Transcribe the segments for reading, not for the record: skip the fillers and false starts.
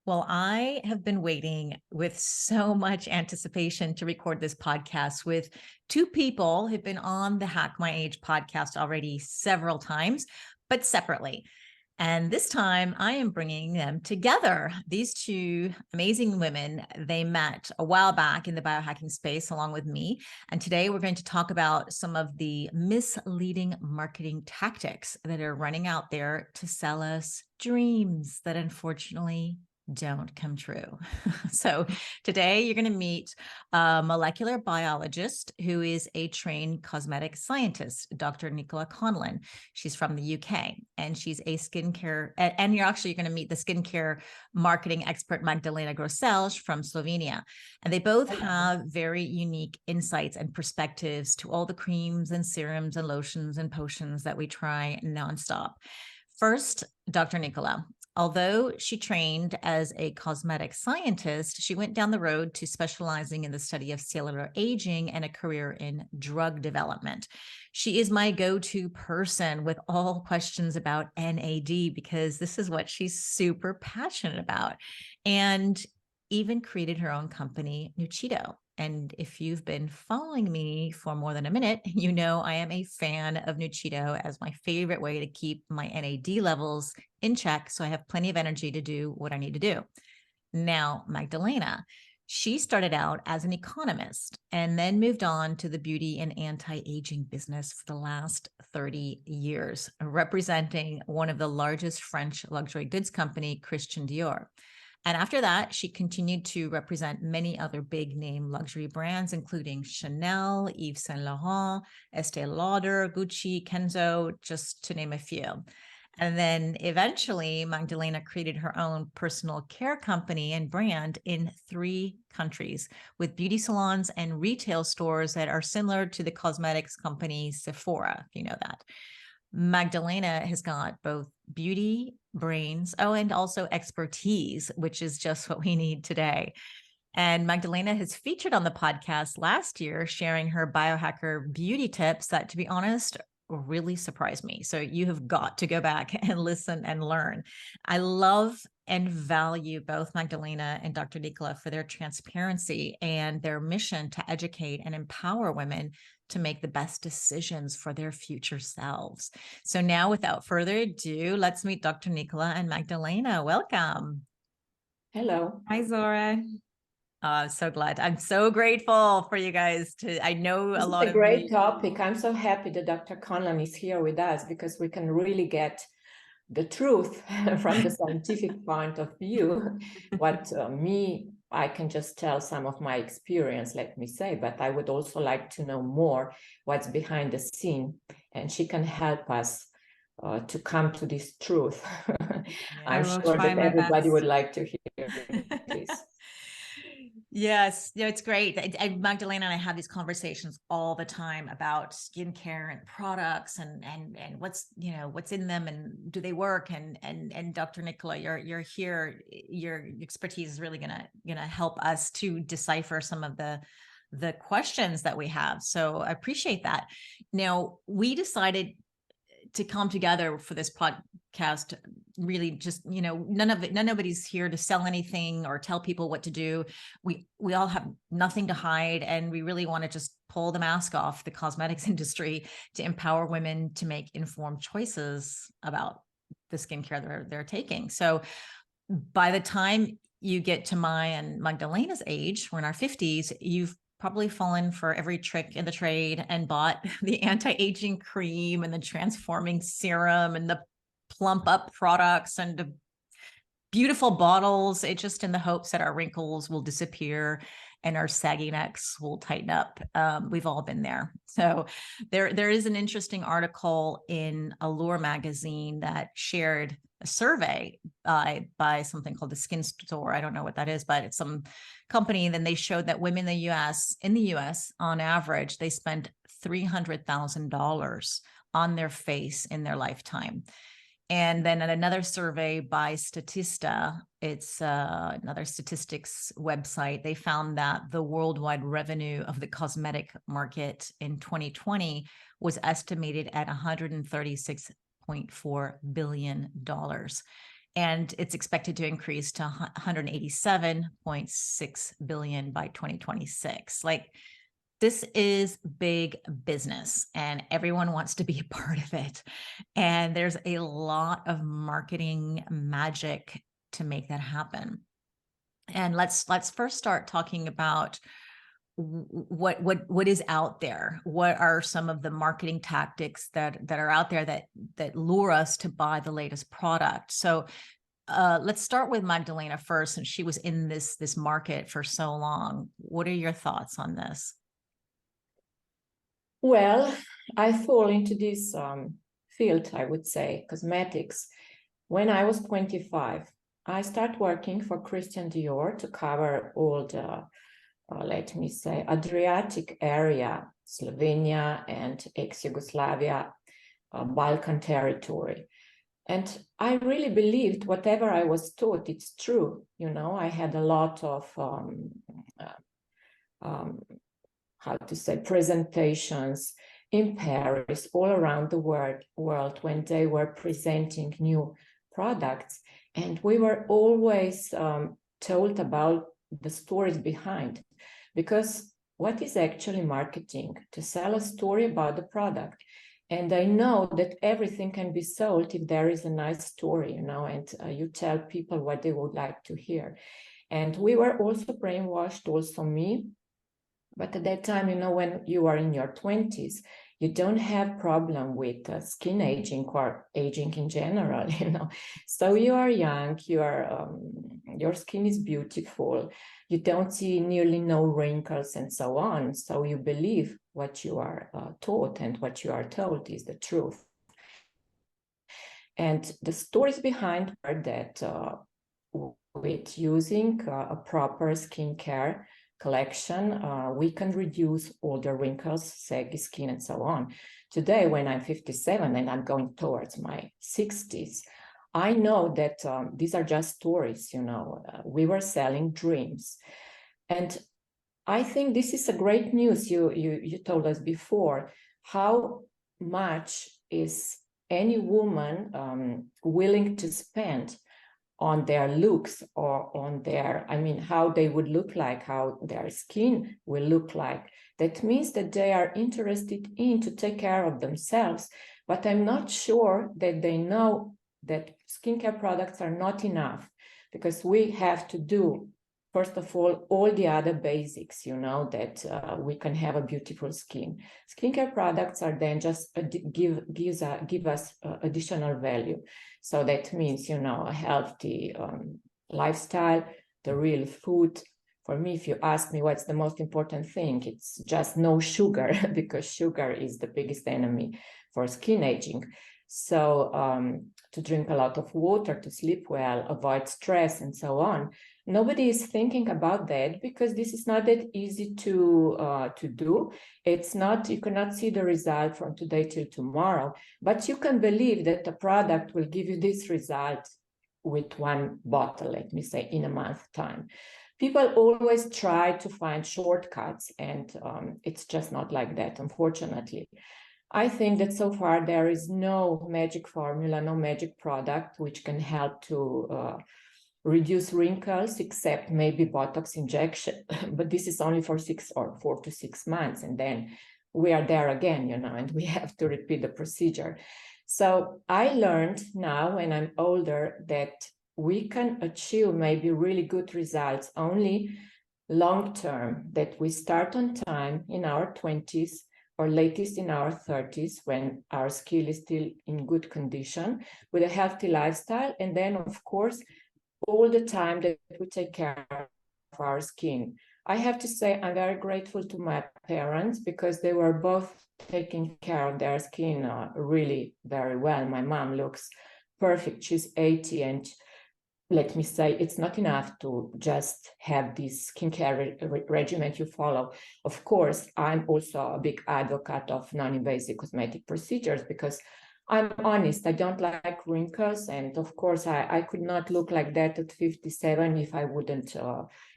Well, I have been waiting with so much anticipation to record this podcast with two people who've been on the Hack My Age podcast already several times, but separately. And this time I am bringing them together. These two amazing women, they met a while back in the biohacking space along with me. And today we're going to talk about some of the misleading marketing tactics that are running out there to sell us dreams that unfortunately don't come true. So today you're going to meet a molecular biologist who is a trained cosmetic scientist, Dr. Nichola Conlon. She's from the UK and she's a skincare, and you're going to meet the skincare marketing expert, Magdalena Groselj from Slovenia. And they both have very unique insights and perspectives to all the creams and serums and lotions and potions that we try nonstop. First, Dr. Nichola. Although she trained as a cosmetic scientist, she went down the road to specializing in the study of cellular aging and a career in drug development. She is my go-to person with all questions about NAD because this is what she's super passionate about, and even created her own company, Nuchido. And if you've been following me for more than a minute, you know I am a fan of Nuchido as my favorite way to keep my NAD levels in check so I have plenty of energy to do what I need to do. Now, Magdalena, she started out as an economist and then moved on to the beauty and anti-aging business for the last 30 years, representing one of the largest French luxury goods company, Christian Dior. And after that, she continued to represent many other big name luxury brands, including Chanel, Yves Saint Laurent, Estee Lauder, Gucci, Kenzo, just to name a few. And then eventually, Magdalena created her own personal care company and brand in 3 countries with beauty salons and retail stores that are similar to the cosmetics company Sephora, if you know that. Magdalena has got both beauty, brains, and also expertise, which is just what we need today. And Magdalena has featured on the podcast last year, sharing her biohacker beauty tips that, to be honest, really surprised me. So you have got to go back and listen and learn. I love and value both Magdalena and Dr. Nichola for their transparency and their mission to educate and empower women to make the best decisions for their future selves. So now, without further ado, let's meet Dr. Nichola and Magdalena. Welcome. Hello. Hi, Zora. I'm so glad. I'm so grateful for you guys I know This a lot is a of great you. topic. I'm so happy that Dr. Conlon is here with us because we can really get the truth from the scientific point of view. I can just tell some of my experience, let me say, but I would also like to know more what's behind the scene, and she can help us to come to this truth. I'm sure that everybody would like to hear this. Yes, it's great. Magdalena and I have these conversations all the time about skincare and products and what's in them and do they work, and Dr. Nichola, you're here. Your expertise is really gonna help us to decipher some of the questions that we have. So I appreciate that. Now, we decided to come together for this podcast, really just, nobody's here to sell anything or tell people what to do. We all have nothing to hide, and we really want to just pull the mask off the cosmetics industry to empower women to make informed choices about the skincare they're taking. So by the time you get to my and Magdalena's age, we're in our 50s, you've probably fallen for every trick in the trade and bought the anti-aging cream and the transforming serum and the plump up products and the beautiful bottles. It's just in the hopes that our wrinkles will disappear and our saggy necks will tighten up. We've all been there. So there is an interesting article in Allure magazine that shared a survey by something called the Skin Store. I don't know what that is, but it's some company. And then they showed that women in the US, on average, they spend $300,000 on their face in their lifetime. And then at another survey by Statista, it's another statistics website, they found that the worldwide revenue of the cosmetic market in 2020 was estimated at $136.4 billion. and it's expected to increase to 187.6 billion by 2026. Like, this is big business and everyone wants to be a part of it. And there's a lot of marketing magic to make that happen. And let's first start talking about what is out there. What are some of the marketing tactics that are out there that lure us to buy the latest product? So let's start with Magdalena first, since she was in this market for so long. What are your thoughts on this? Well, I fall into this field, I would say, cosmetics. When I was 25, I started working for Christian Dior to cover all the, let me say, Adriatic area, Slovenia and ex-Yugoslavia, Balkan territory. And I really believed whatever I was taught, it's true. You know, I had a lot of how to say, presentations in Paris, all around the world when they were presenting new products. And we were always told about the stories behind, because what is actually marketing? To sell a story about the product. And I know that everything can be sold if there is a nice story, you know, and you tell people what they would like to hear. And we were also brainwashed, also me. But at that time, you know, when you are in your 20s, you don't have problem with skin aging or aging in general, you know. So you are young, your skin is beautiful, you don't see nearly no wrinkles and so on. So you believe what you are taught, and what you are told is the truth. And the stories behind are that with using a proper skincare collection, we can reduce all the wrinkles, saggy skin, and so on. Today, when I'm 57 and I'm going towards my 60s, I know that these are just stories, you know. We were selling dreams. And I think this is a great news. You told us before, how much is any woman willing to spend on their looks, or on their, I mean, how they would look like, how their skin will look like. That means that they are interested in to take care of themselves, but I'm not sure that they know that skincare products are not enough, because we have to do, first of all the other basics, you know, that we can have a beautiful skin. Skincare products are then just give us additional value. So that means, you know, a healthy lifestyle, the real food. For me, if you ask me what's the most important thing, it's just no sugar, because sugar is the biggest enemy for skin aging. So to drink a lot of water, to sleep well, avoid stress, and so on. Nobody is thinking about that, because this is not that easy to do. It's not, you cannot see the result from today till tomorrow, but you can believe that the product will give you this result with one bottle, let me say, in a month's time. People always try to find shortcuts, and it's just not like that, unfortunately. I think that so far there is no magic formula, no magic product which can help to reduce wrinkles, except maybe Botox injection. But this is only for 4 to 6 months. And then we are there again, you know, and we have to repeat the procedure. So I learned now, when I'm older, that we can achieve maybe really good results only long term, that we start on time in our 20s, or latest in our 30s, when our skin is still in good condition, with a healthy lifestyle. And then, of course, all the time that we take care of our skin. I have to say, I'm very grateful to my parents, because they were both taking care of their skin really very well. My mom looks perfect. She's 80, and let me say, it's not enough to just have this skincare regimen you follow. Of course, I'm also a big advocate of non-invasive cosmetic procedures, because I'm honest, I don't like wrinkles. And of course, I could not look like that at 57 if I wouldn't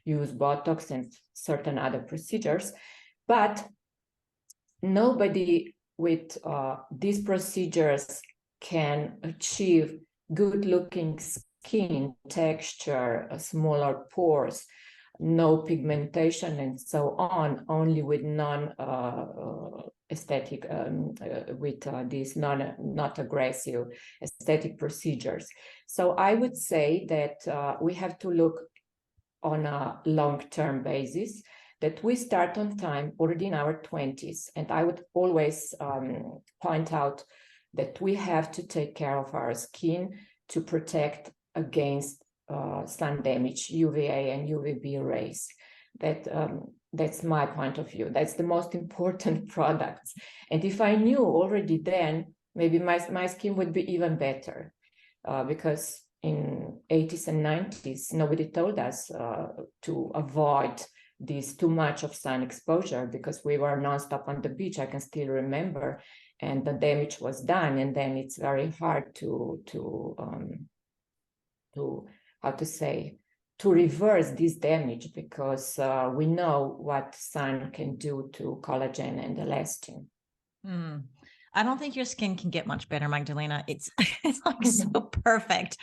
use Botox and certain other procedures. But nobody with these procedures can achieve good looking skin texture, smaller pores, no pigmentation, and so on, only with non-aesthetic, with these not aggressive aesthetic procedures. So I would say that we have to look on a long-term basis, that we start on time already in our 20s. And I would always point out that we have to take care of our skin to protect against sun damage, UVA and UVB rays. That's my point of view. That's the most important products. And if I knew already then, maybe my skin would be even better, because in 80s and 90s, nobody told us to avoid this too much of sun exposure, because we were nonstop on the beach. I can still remember, and the damage was done. And then it's very hard to how to say, to reverse this damage, because we know what sun can do to collagen and elastin. I don't think your skin can get much better, Magdalena. It's like so perfect.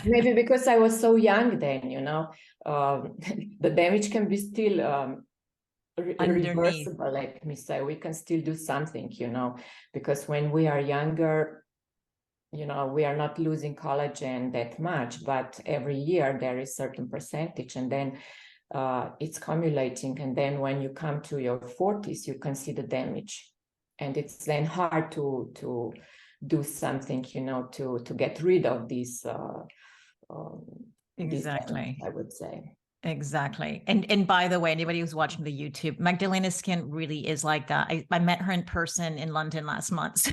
Maybe because I was so young then, you know, the damage can be still reversible, let me say. We can still do something, you know, because when we are younger, you know, we are not losing collagen that much, but every year there is certain percentage, and then it's accumulating. And then when you come to your 40s, you can see the damage. And it's then hard to do something, you know, to get rid of these exactly, I would say. Exactly. And by the way, anybody who's watching the YouTube, Magdalena's skin really is like that. I met her in person in London last month. So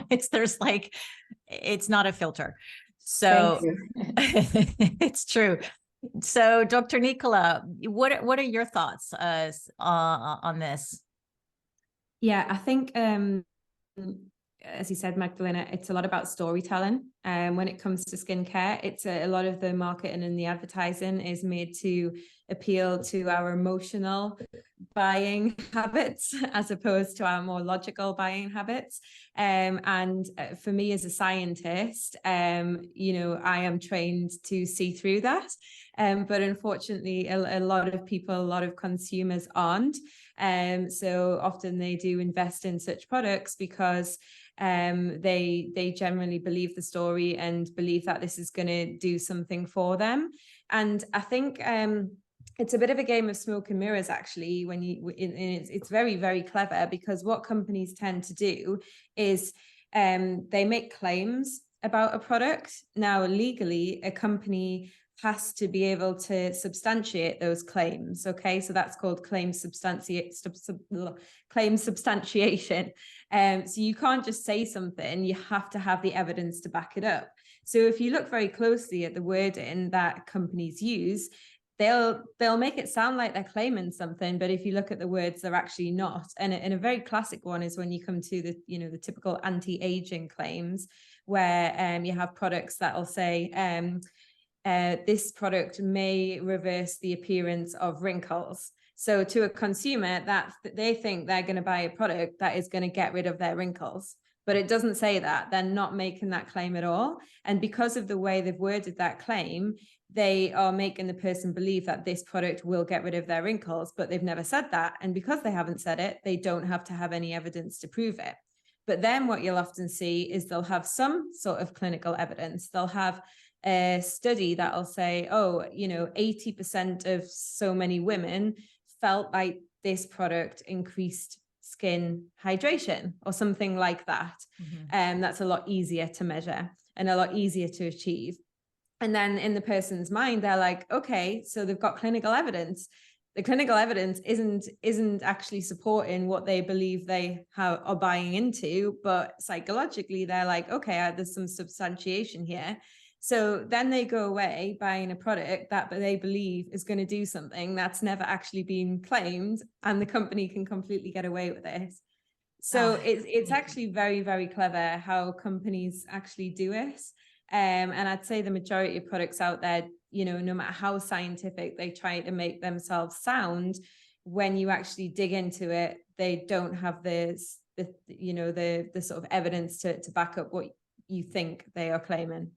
it's not a filter. So it's true. So Dr. Nichola, what are your thoughts on this? Yeah, I think as you said, Magdalena, it's a lot about storytelling. When it comes to skincare, it's a lot of the marketing and the advertising is made to appeal to our emotional buying habits as opposed to our more logical buying habits. And for me as a scientist, you know, I am trained to see through that. But unfortunately, a lot of people, a lot of consumers aren't. So often they do invest in such products because they generally believe the story and believe that this is going to do something for them. And I think it's a bit of a game of smoke and mirrors, actually, when it's very, very clever, because what companies tend to do is they make claims about a product. Now, legally, a company has to be able to substantiate those claims. Okay, so that's called claim substantiation. So you can't just say something, you have to have the evidence to back it up. So if you look very closely at the wording that companies use, they'll make it sound like they're claiming something, but if you look at the words, they're actually not. And a very classic one is when you come to the, you know, the typical anti-aging claims, where you have products that'll say, this product may reverse the appearance of wrinkles. So to a consumer, that they think they're going to buy a product that is going to get rid of their wrinkles, but it doesn't say that. They're not making that claim at all. And because of the way they've worded that claim, they are making the person believe that this product will get rid of their wrinkles, but they've never said that. And because they haven't said it, they don't have to have any evidence to prove it. But then what you'll often see is they'll have some sort of clinical evidence. They'll have a study that'll say, oh, you know, 80% of so many women felt like this product increased skin hydration or something like that. That's a lot easier to measure and a lot easier to achieve. And then in the person's mind, they're like, okay, so they've got clinical evidence. The clinical evidence isn't actually supporting what they believe they are buying into, but psychologically, they're like, okay, there's some substantiation here. So then they go away buying a product that they believe is going to do something that's never actually been claimed, and the company can completely get away with it. So it's actually very, very clever how companies actually do it. And I'd say the majority of products out there, you know, no matter how scientific they try to make themselves sound, when you actually dig into it, they don't have the sort of evidence to back up what you think they are claiming.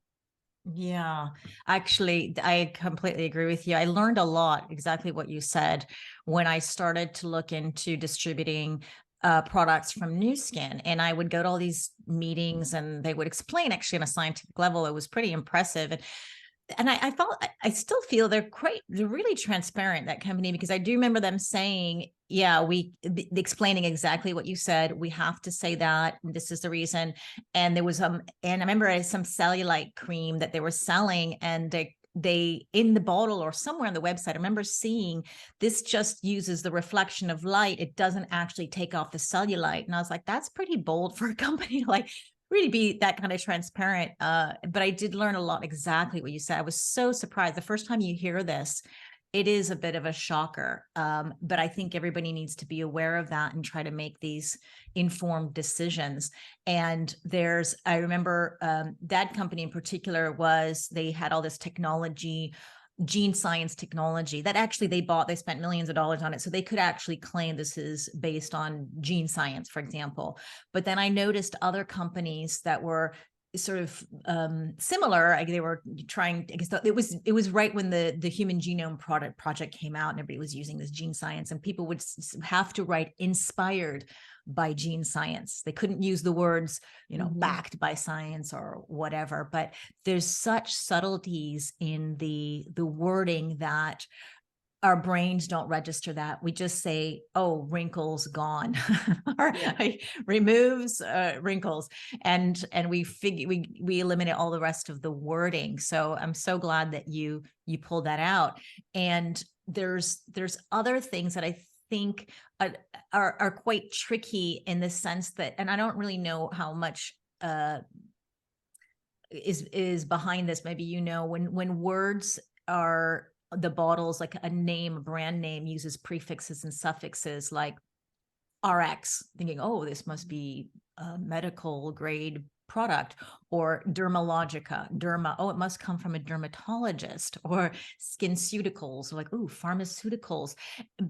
Yeah, actually, I completely agree with you. I learned a lot, exactly what you said, when I started to look into distributing products from New Skin. And I would go to all these meetings and they would explain actually on a scientific level. It was pretty impressive. And I felt, I still feel they're really transparent, that company, because I do remember them saying, yeah, explaining exactly what you said. We have to say that, and this is the reason. And there was and I remember some cellulite cream that they were selling, and they in the bottle or somewhere on the website, I remember seeing this just uses the reflection of light. It doesn't actually take off the cellulite. And I was like, that's pretty bold for a company like really be that kind of transparent. But I did learn a lot, exactly what you said. I was so surprised. The first time you hear this, it is a bit of a shocker. But I think everybody needs to be aware of that and try to make these informed decisions. And I remember that company in particular they had all this technology, gene science technology that actually they spent millions of dollars on it. So they could actually claim this is based on gene science, for example. But then I noticed other companies that were sort of similar. They were trying, I guess it was right when the Human Genome Project came out, and everybody was using this gene science, and people would have to write inspired by gene science. They couldn't use the words, backed by science or whatever. But there's such subtleties in the wording that our brains don't register that. We just say, oh, wrinkles gone, or removes wrinkles. And we eliminate all the rest of the wording. So I'm so glad that you pulled that out. And there's other things that I think are quite tricky in the sense that, and I don't really know how much is behind this. Maybe when words are, the bottles, like a brand name uses prefixes and suffixes like RX, thinking, oh, this must be a medical grade product, or dermalogica, it must come from a dermatologist, or SkinCeuticals, like, ooh, pharmaceuticals,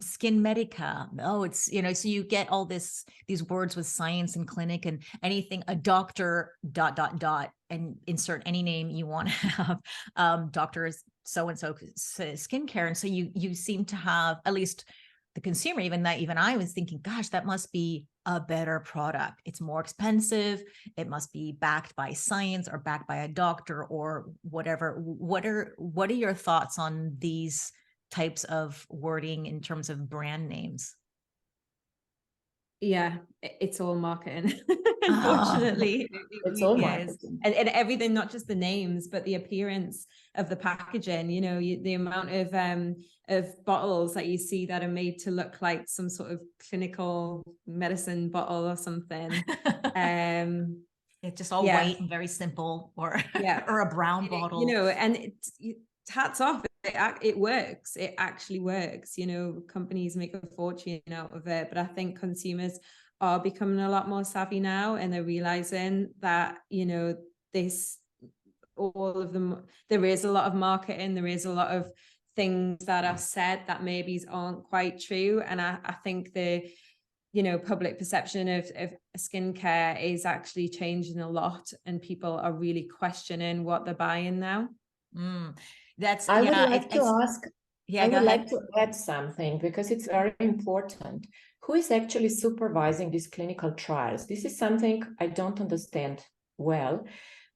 Skin Medica, oh, it's, so you get all these words with science and clinic and anything, a doctor, ... and insert any name you want to have, doctors so-and-so skincare. And so you seem to have, at least the consumer, even I was thinking, gosh, that must be a better product. It's more expensive. It must be backed by science or backed by a doctor or whatever. What are your thoughts on these types of wording in terms of brand names? Yeah, it's all marketing. Unfortunately, it's all marketing. And everything, not just the names, but the appearance of the packaging. The amount of bottles that you see that are made to look like some sort of clinical medicine bottle or something. It's just all white and very simple, or or a brown bottle. And hats off. It works. It actually works. Companies make a fortune out of it, but I think consumers are becoming a lot more savvy now, and they're realizing that all of them, there is a lot of marketing, there is a lot of things that are said that maybe aren't quite true. And I think the public perception of skincare is actually changing a lot, and people are really questioning what they're buying now. I would like to add something, because it's very important. Who is actually supervising these clinical trials? This is something I don't understand well,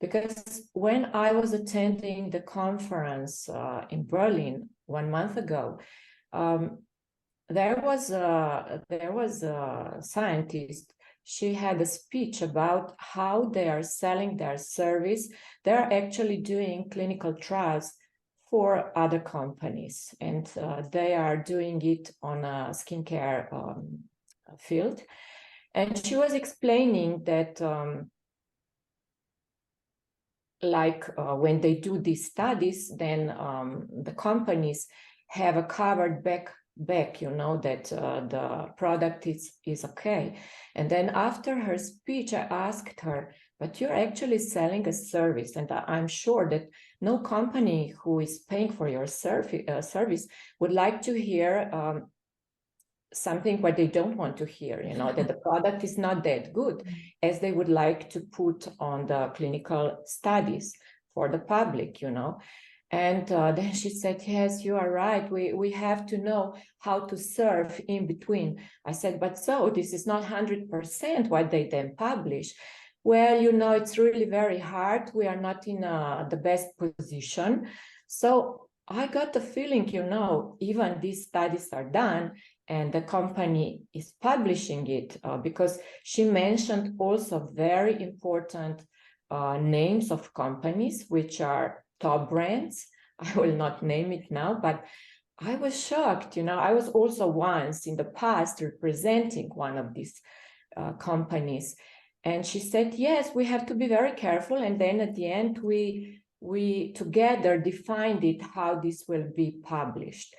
because when I was attending the conference in Berlin 1 month ago, there was a scientist. She had a speech about how they are selling their service. They're actually doing clinical trials for other companies, and they are doing it on a skincare field. And she was explaining that when they do these studies, then the companies have a covered back, that the product is okay. And then after her speech, I asked her, but you're actually selling a service, and I'm sure that no company who is paying for your service would like to hear something what they don't want to hear, that the product is not that good, as they would like to put on the clinical studies for the public, you know. And then she said, yes, you are right. We have to know how to surf in between. I said, but so this is not 100% what they then publish. Well, you know, it's really very hard. We are not in the best position. So I got the feeling, you know, even these studies are done and the company is publishing it because she mentioned also very important names of companies, which are top brands. I will not name it now, but I was shocked. You know, I was also once in the past representing one of these companies. And she said, yes, we have to be very careful. And then at the end, we together defined it, how this will be published.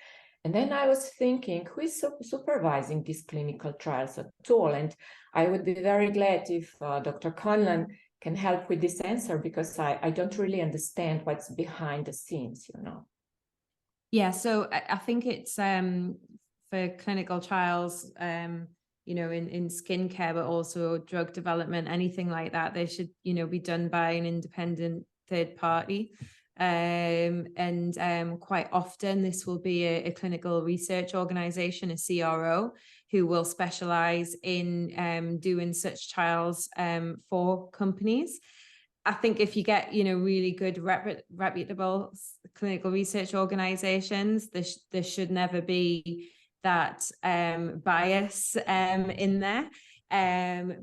And then I was thinking, who is supervising these clinical trials at all? And I would be very glad if Dr. Conlon can help with this answer, because I don't really understand what's behind the scenes, you know. Yeah, so I think it's for clinical trials, you know, in skincare, but also drug development, anything like that, they should, you know, be done by an independent third party. And quite often this will be a clinical research organization, a CRO, who will specialize in doing such trials for companies. I think if you get, you know, really good reputable clinical research organizations, there should never be that bias in there,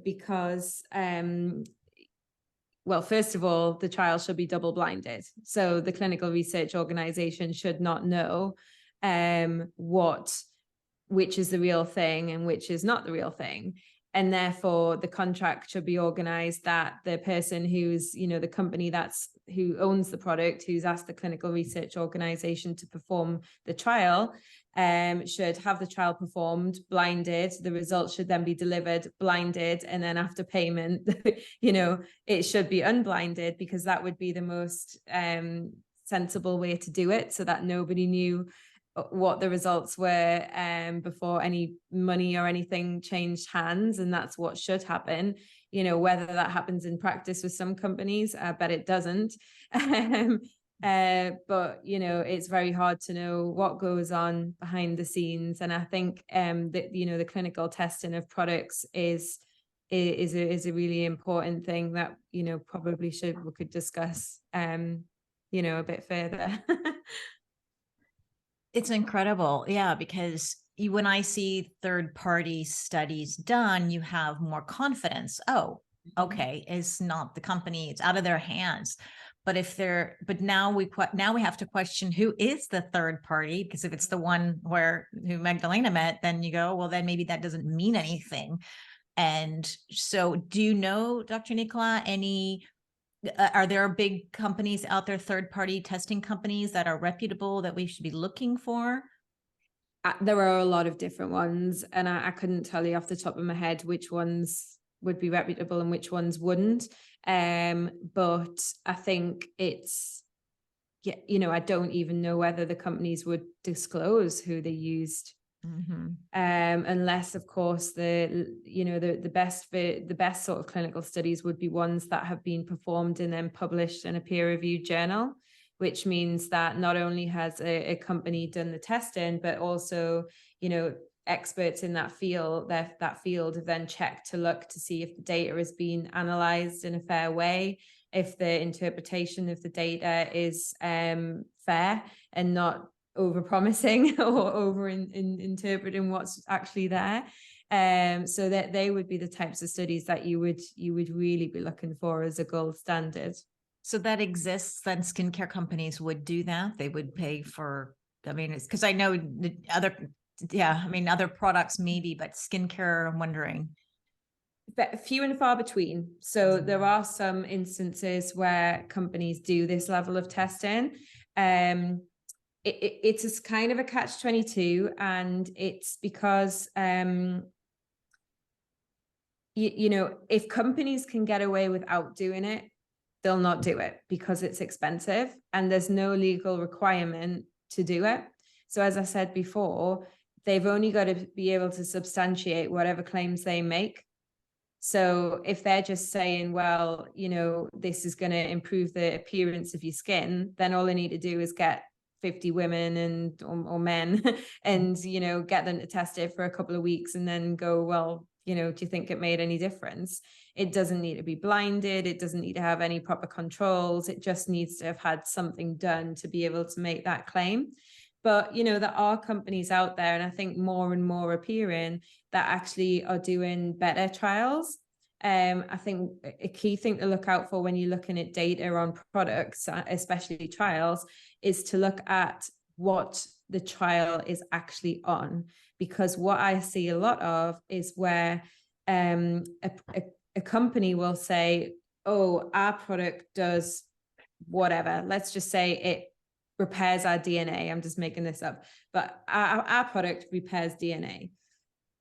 because well, first of all, the trial should be double blinded. So the clinical research organization should not know which is the real thing and which is not the real thing. And therefore the contract should be organized that the person who's, you know, the company who owns the product, who's asked the clinical research organization to perform the trial, should have the trial performed blinded. The results should then be delivered blinded, and then after payment, you know, it should be unblinded, because that would be the most sensible way to do it, so that nobody knew what the results were before any money or anything changed hands. And that's what should happen. You know, whether that happens in practice with some companies, I bet it doesn't. But you know, it's very hard to know what goes on behind the scenes. And I think that, you know, the clinical testing of products is a really important thing that, you know, probably we could discuss you know, a bit further. It's incredible. Yeah, because when I see third-party studies done, you have more confidence. Oh, okay, it's not the company, it's out of their hands. But now we have to question, who is the third party? Because if it's the one who Magdalena met, then you go, well, then maybe that doesn't mean anything. And so do you know, Dr. Nichola, are there big companies out there, third-party testing companies that are reputable that we should be looking for? There are a lot of different ones, and I couldn't tell you off the top of my head which ones would be reputable and which ones wouldn't. But I think it's, yeah, you know, I don't even know whether the companies would disclose who they used. Mm-hmm. Unless, of course, the best sort of clinical studies would be ones that have been performed and then published in a peer-reviewed journal, which means that not only has a company done the testing, but also, you know, experts in that field have then checked to look to see if the data is being analyzed in a fair way, if the interpretation of the data is fair and not over-promising or over-interpreting what's actually there. So that they would be the types of studies that you would really be looking for as a gold standard. So that exists, then skincare companies would do that. They would pay for, I mean, it's because I know other products maybe, but skincare, I'm wondering. But few and far between. So there are some instances where companies do this level of testing. It's a kind of a catch-22, and it's because you know, if companies can get away without doing it, they'll not do it because it's expensive and there's no legal requirement to do it. So as I said before, they've only got to be able to substantiate whatever claims they make. So if they're just saying, well, you know, this is going to improve the appearance of your skin, then all they need to do is get 50 women and or men and, you know, get them to test it for a couple of weeks and then go, well, you know, do you think it made any difference? It doesn't need to be blinded. It doesn't need to have any proper controls. It just needs to have had something done to be able to make that claim. But, you know, there are companies out there, and I think more and more appearing, that actually are doing better trials. I think a key thing to look out for when you're looking at data on products, especially trials, is to look at what the trial is actually on. Because what I see a lot of is where a company will say, oh, our product does whatever. Let's just say it repairs our DNA. I'm just making this up, but our product repairs DNA.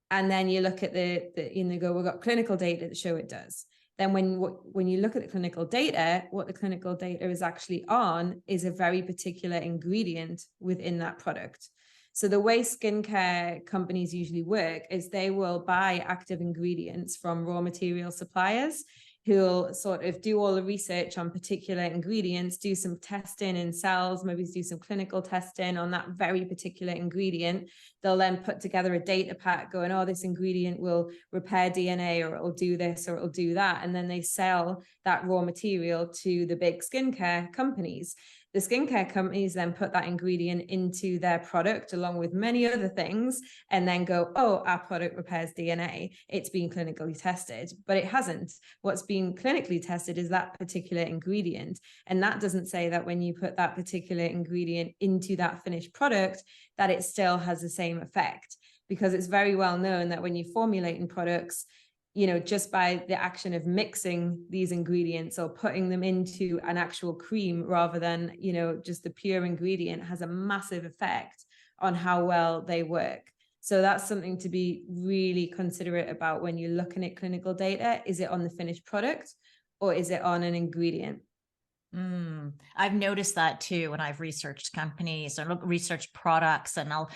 And then you look at and they go, we've got clinical data that show it does. Then when you look at the clinical data, what the clinical data is actually on is a very particular ingredient within that product. So the way skincare companies usually work is they will buy active ingredients from raw material suppliers who'll sort of do all the research on particular ingredients, do some testing in cells, maybe do some clinical testing on that very particular ingredient. They'll then put together a data pack going, oh, this ingredient will repair DNA, or it'll do this, or it'll do that. And then they sell that raw material to the big skincare companies. The skincare companies then put that ingredient into their product along with many other things and then go, oh, our product repairs DNA. It's been clinically tested, but it hasn't. What's been clinically tested is that particular ingredient. And that doesn't say that when you put that particular ingredient into that finished product, that it still has the same effect, because it's very well known that when you're formulating products, you know, just by the action of mixing these ingredients or putting them into an actual cream rather than, you know, just the pure ingredient has a massive effect on how well they work. So that's something to be really considerate about when you're looking at clinical data. Is it on the finished product or is it on an ingredient? I've noticed that too when I've researched companies or researched products, and I'll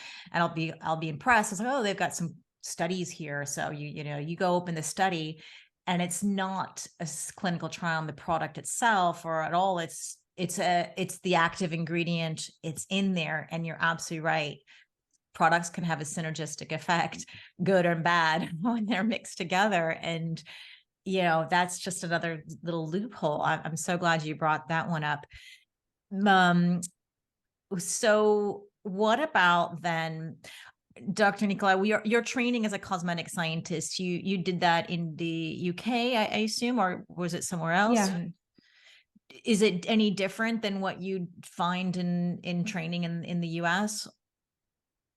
be impressed. It's like, oh, they've got some studies here. So you go open the study and it's not a clinical trial on the product itself or at all. It's the active ingredient. It's in there. And you're absolutely right. Products can have a synergistic effect, good and bad, when they're mixed together. And, you know, that's just another little loophole. I'm so glad you brought that one up. So what about then, Dr. Nichola, your training as a cosmetic scientist, you did that in the UK, I assume, or was it somewhere else? Yeah. Is it any different than what you'd find in training in the US?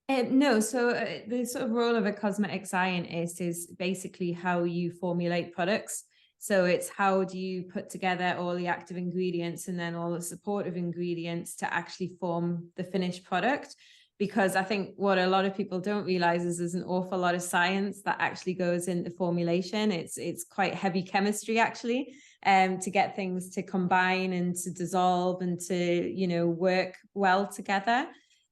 No, so the sort of role of a cosmetic scientist is basically how you formulate products. So it's how do you put together all the active ingredients and then all the supportive ingredients to actually form the finished product. Because I think what a lot of people don't realize is there's an awful lot of science that actually goes into formulation. It's quite heavy chemistry actually, to get things to combine and to dissolve and to, you know, work well together.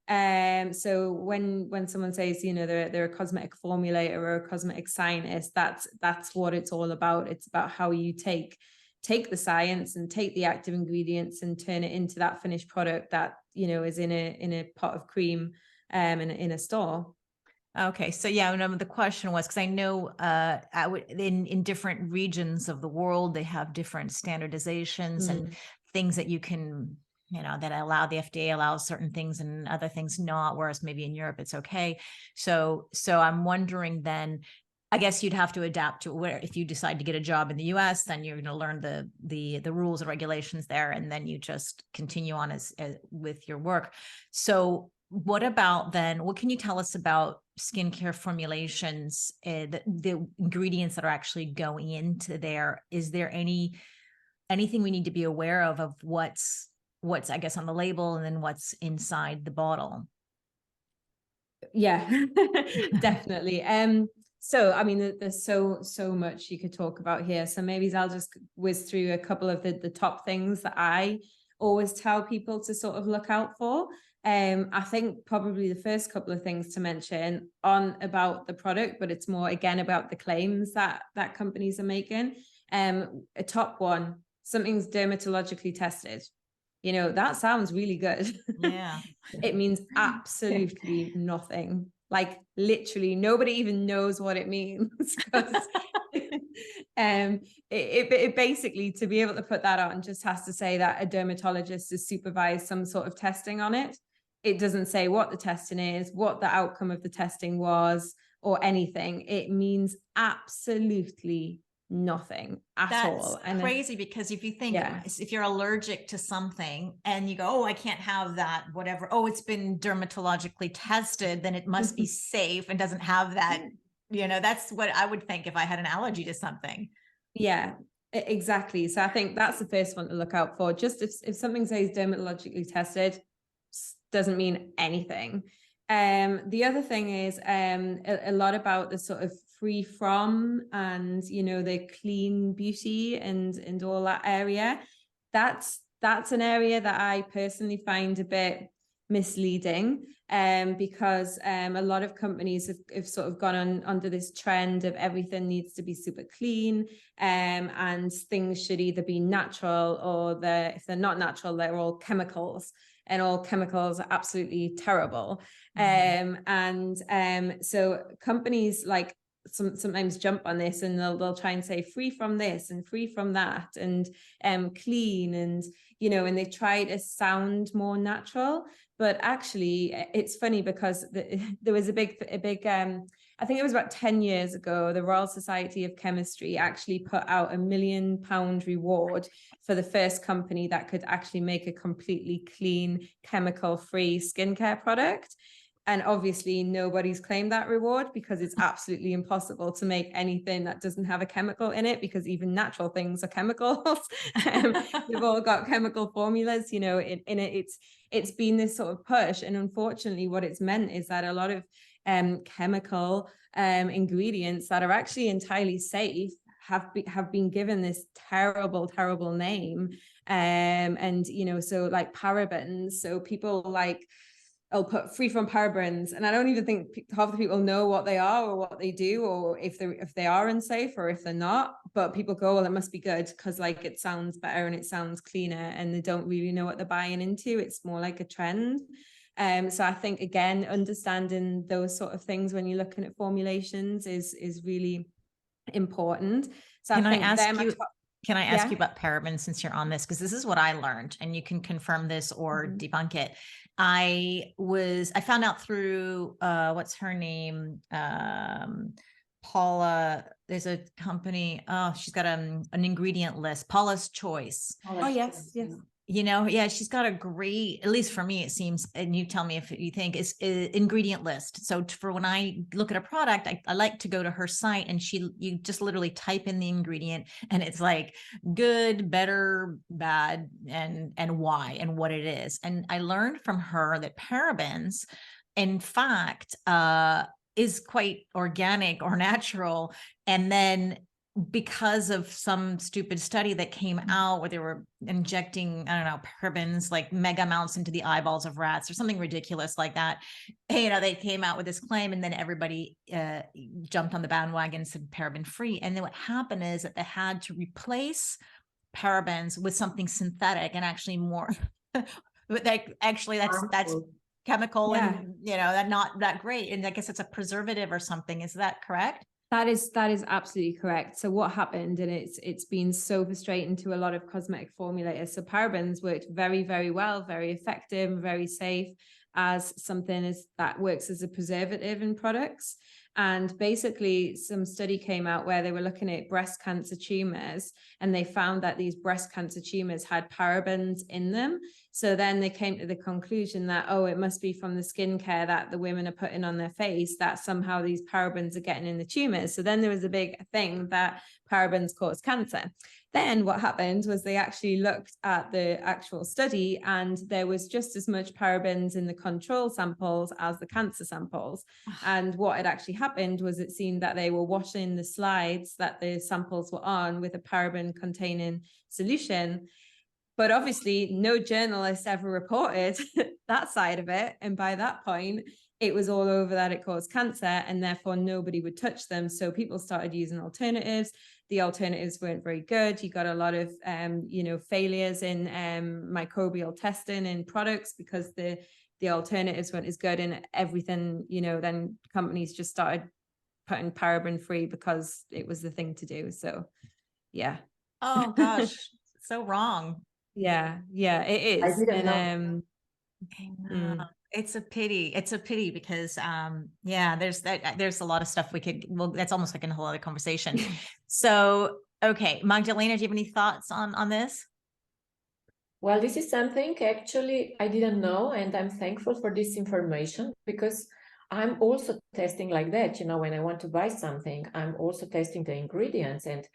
So when someone says, you know, they're a cosmetic formulator or a cosmetic scientist, that's what it's all about. It's about how you take the science and take the active ingredients and turn it into that finished product that, you know, is in a pot of cream in a store. Okay, so yeah, the question was, because I know in different regions of the world, they have different standardizations and things that you can, you know, that allow the FDA allows certain things and other things not, whereas maybe in Europe it's okay. So I'm wondering then, I guess you'd have to adapt to where, if you decide to get a job in the US, then you're going to learn the rules and regulations there, and then you just continue on as with your work. So what about then, what can you tell us about skincare formulations, the ingredients that are actually going into there? Is there anything we need to be aware of what's I guess on the label and then what's inside the bottle? Yeah, definitely. So, I mean, there's so much you could talk about here. So maybe I'll just whiz through a couple of the top things that I always tell people to sort of look out for. I think probably the first couple of things to mention aren't about the product, but it's more again about the claims that companies are making. A top one, something's dermatologically tested. You know, that sounds really good. Yeah. It means absolutely nothing. Like literally nobody even knows what it means. It basically, to be able to put that on, just has to say that a dermatologist has supervised some sort of testing on it. It doesn't say what the testing is, what the outcome of the testing was, or anything. It means absolutely nothing at all. That's crazy, because if you think, if you're allergic to something and you go, oh, I can't have that, whatever, oh, it's been dermatologically tested, then it must be safe and doesn't have that, you know, that's what I would think if I had an allergy to something. Yeah, exactly. So I think that's the first one to look out for. Just if something says dermatologically tested, doesn't mean anything. The other thing is a lot about the sort of free from and, you know, the clean beauty and all that area. That's an area that I personally find a bit misleading, because a lot of companies have sort of gone on under this trend of everything needs to be super clean, and things should either be natural or if they're not natural, they're all chemicals. And all chemicals are absolutely terrible. So companies like sometimes jump on this, and they'll try and say free from this and free from that, and clean, and you know, and they try to sound more natural. But actually, it's funny because there was a big I think it was about 10 years ago, the Royal Society of Chemistry actually put out £1 million reward for the first company that could actually make a completely clean, chemical-free skincare product. And obviously nobody's claimed that reward, because it's absolutely impossible to make anything that doesn't have a chemical in it, because even natural things are chemicals. We've all got chemical formulas, you know, in it. It's been this sort of push. And unfortunately, what it's meant is that a lot of chemical ingredients that are actually entirely safe have been given this terrible name. And, you know, so like parabens, so people like, I'll put free from parabens, and I don't even think half the people know what they are or what they do, or if they are unsafe or if they're not. But people go, well, it must be good because like it sounds better and it sounds cleaner, and they don't really know what they're buying into. It's more like a trend. So I think again, understanding those sort of things when you're looking at formulations is really important. So Can I think can I ask you about parabens, since you're on this? Because this is what I learned, and you can confirm this or debunk it. I found out through, what's her name? Paula, there's a company. Oh, she's got an ingredient list, Paula's Choice. Oh, yes. You know, yeah, she's got a great, at least for me, it seems, and you tell me if you think, is ingredient list. So for when I look at a product, I like to go to her site, and you just literally type in the ingredient, and it's like good, better, bad, and why and what it is. And I learned from her that parabens, in fact, is quite organic or natural. And then because of some stupid study that came out where they were injecting, I don't know, parabens, like mega amounts into the eyeballs of rats or something ridiculous like that, you know, they came out with this claim, and then everybody jumped on the bandwagon and said paraben free. And then what happened is that they had to replace parabens with something synthetic and actually more, like actually that's chemical, and you know, that not that great. And I guess it's a preservative or something. Is that correct? That is absolutely correct. So what happened, and it's been so frustrating to a lot of cosmetic formulators. So parabens worked very, very well, very effective, very safe as something that works as a preservative in products. And basically some study came out where they were looking at breast cancer tumors, and they found that these breast cancer tumors had parabens in them. So then they came to the conclusion that, oh, it must be from the skincare that the women are putting on their face that somehow these parabens are getting in the tumors. So then there was a big thing that parabens cause cancer. Then what happened was they actually looked at the actual study, and there was just as much parabens in the control samples as the cancer samples. And what had actually happened was it seemed that they were washing the slides that the samples were on with a paraben containing solution. But obviously no journalist ever reported that side of it. And by that point, it was all over that it caused cancer, and therefore nobody would touch them. So people started using alternatives. The alternatives weren't very good. You got a lot of, failures in microbial testing in products because the alternatives weren't as good, and everything, then companies just started putting paraben free because it was the thing to do. So, yeah. Oh gosh, so wrong. Yeah, it I is. didn't know. And It's a pity. It's a pity because there's a lot of stuff that's almost like a whole other conversation. So, okay, Magdalena, do you have any thoughts on this? Well, this is something actually I didn't know, and I'm thankful for this information, because I'm also testing like that. When I want to buy something, I'm also testing the ingredients, and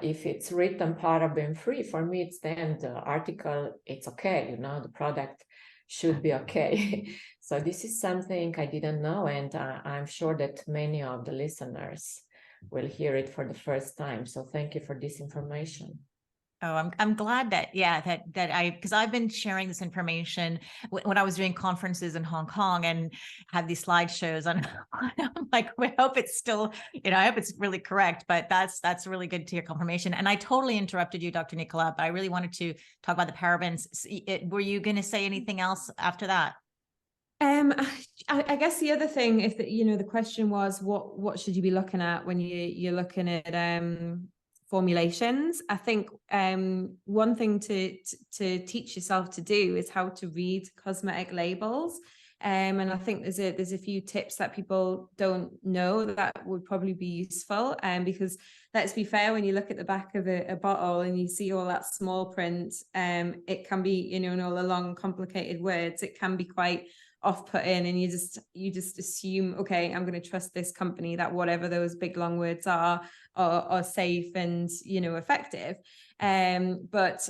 if it's written paraben free, for me, it's then the article, it's okay, the product should be okay. So this is something I didn't know, and I'm sure that many of the listeners will hear it for the first time. So thank you for this information. Oh, I'm glad that because I've been sharing this information when I was doing conferences in Hong Kong and had these slideshows and I'm like, I hope it's still, I hope it's really correct, but that's really good to hear confirmation. And I totally interrupted you, Dr. Nichola, but I really wanted to talk about the parabens. Were you going to say anything else after that? I guess the other thing, if the question was what should you be looking at when you're looking at formulations. I think one thing to teach yourself to do is how to read cosmetic labels. And I think there's a few tips that people don't know that would probably be useful. Because let's be fair, when you look at the back of a bottle and you see all that small print, it can be, and all the long complicated words, it can be quite off-putting, and you just assume, okay, I'm going to trust this company that whatever those big long words are safe and effective. But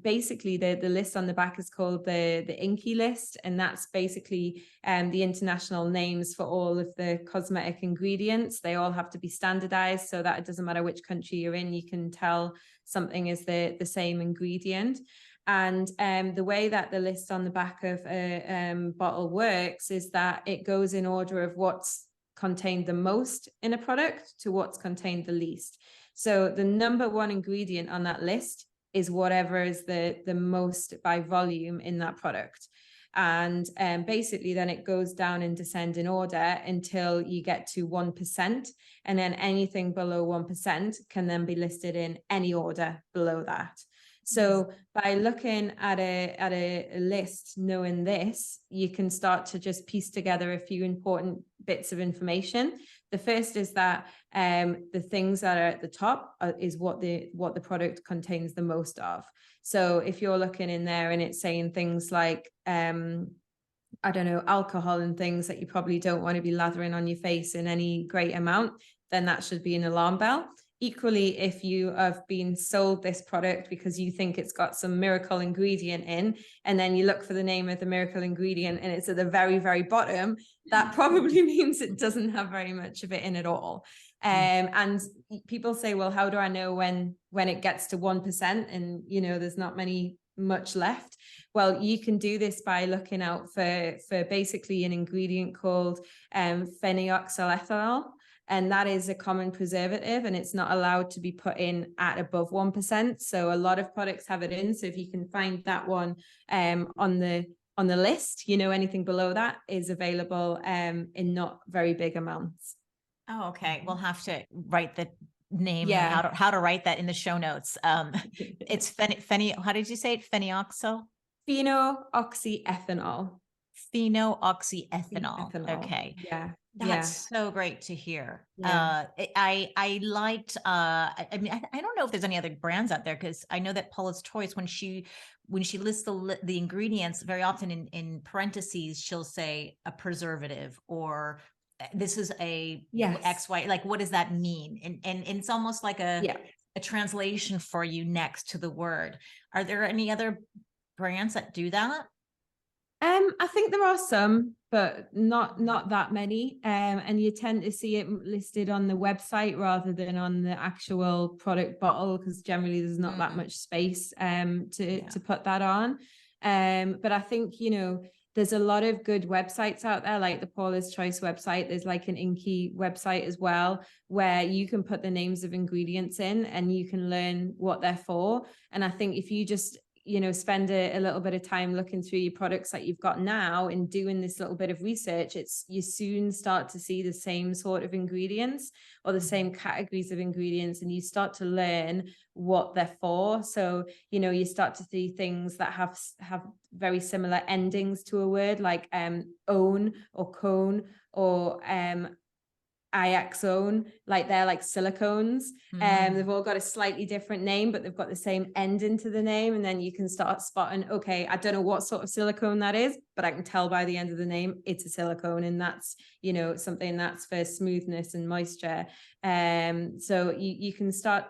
basically the list on the back is called the INCI list, and that's basically the international names for all of the cosmetic ingredients. They all have to be standardized so that it doesn't matter which country you're in, you can tell something is the same ingredient. And the way that the list on the back of a bottle works is that it goes in order of what's contained the most in a product to what's contained the least. So the number one ingredient on that list is whatever is the most by volume in that product. And basically then it goes down in descending order until you get to 1%. And then anything below 1% can then be listed in any order below that. So by looking at a list, knowing this, you can start to just piece together a few important bits of information. The first is that the things that are at the top is what the product contains the most of. So if you're looking in there and it's saying things like, I don't know, alcohol and things that you probably don't want to be lathering on your face in any great amount, then that should be an alarm bell. Equally, if you have been sold this product because you think it's got some miracle ingredient in, and then you look for the name of the miracle ingredient and it's at the very, very bottom, that probably means it doesn't have very much of it in at all. And people say, well, how do I know when it gets to 1% and, there's not much left? Well, you can do this by looking out for basically an ingredient called phenioxyethanol. And that is a common preservative, and it's not allowed to be put in at above 1%. So a lot of products have it in. So if you can find that one on the list, anything below that is available in not very big amounts. Oh, okay. We'll have to write the name, yeah, how to write that in the show notes. It's how did you say it? Phenoxyethanol. Okay. Yeah. That's so great to hear. Yeah. I liked, I mean, I don't know if there's any other brands out there, because I know that Paula's Choice, when she lists the ingredients, very often in parentheses, she'll say a preservative, or this is a XY, like, what does that mean? And it's almost like a translation for you next to the word. Are there any other brands that do that? I think there are some, but not that many. And you tend to see it listed on the website rather than on the actual product bottle, because generally there's not that much space to put that on. But I think, you know, there's a lot of good websites out there, like the Paula's Choice website. There's like an Inky website as well, where you can put the names of ingredients in and you can learn what they're for. And I think if you just, you know, spend a little bit of time looking through your products that you've got now and doing this little bit of research, you soon start to see the same sort of ingredients or the same categories of ingredients, and you start to learn what they're for. So, you know, you start to see things that have very similar endings to a word, like own or cone or Ioxone, like they're like silicones. They've all got a slightly different name, but they've got the same ending to the name. And then you can start spotting, okay, I don't know what sort of silicone that is, but I can tell by the end of the name, it's a silicone. And that's, you know, something that's for smoothness and moisture. So you can start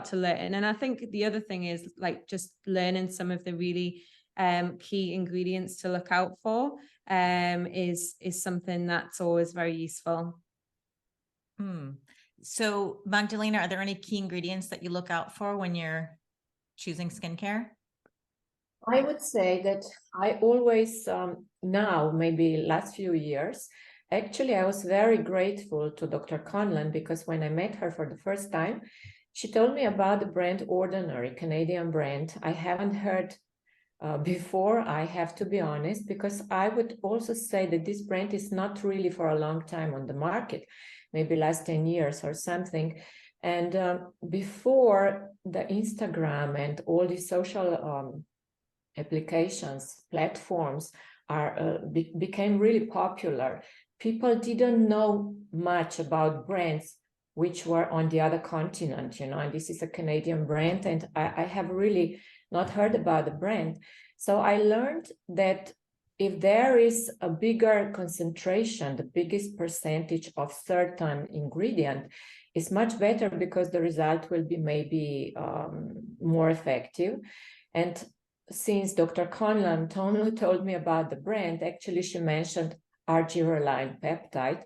to learn. And I think the other thing is like just learning some of the really key ingredients to look out for is something that's always very useful. So Magdalena, are there any key ingredients that you look out for when you're choosing skincare? I would say that I always, now, maybe last few years, actually, I was very grateful to Dr. Conlon, because when I met her for the first time, she told me about the brand Ordinary, Canadian brand. I haven't heard before, I have to be honest, because I would also say that this brand is not really for a long time on the market, maybe last 10 years or something. And before the Instagram and all these social applications, platforms became really popular, people didn't know much about brands which were on the other continent, you know, and this is a Canadian brand, and I have really not heard about the brand. So I learned that if there is a bigger concentration, the biggest percentage of certain ingredient is much better, because the result will be maybe more effective. And since Dr. Conlon told me about the brand, actually she mentioned arginine peptide,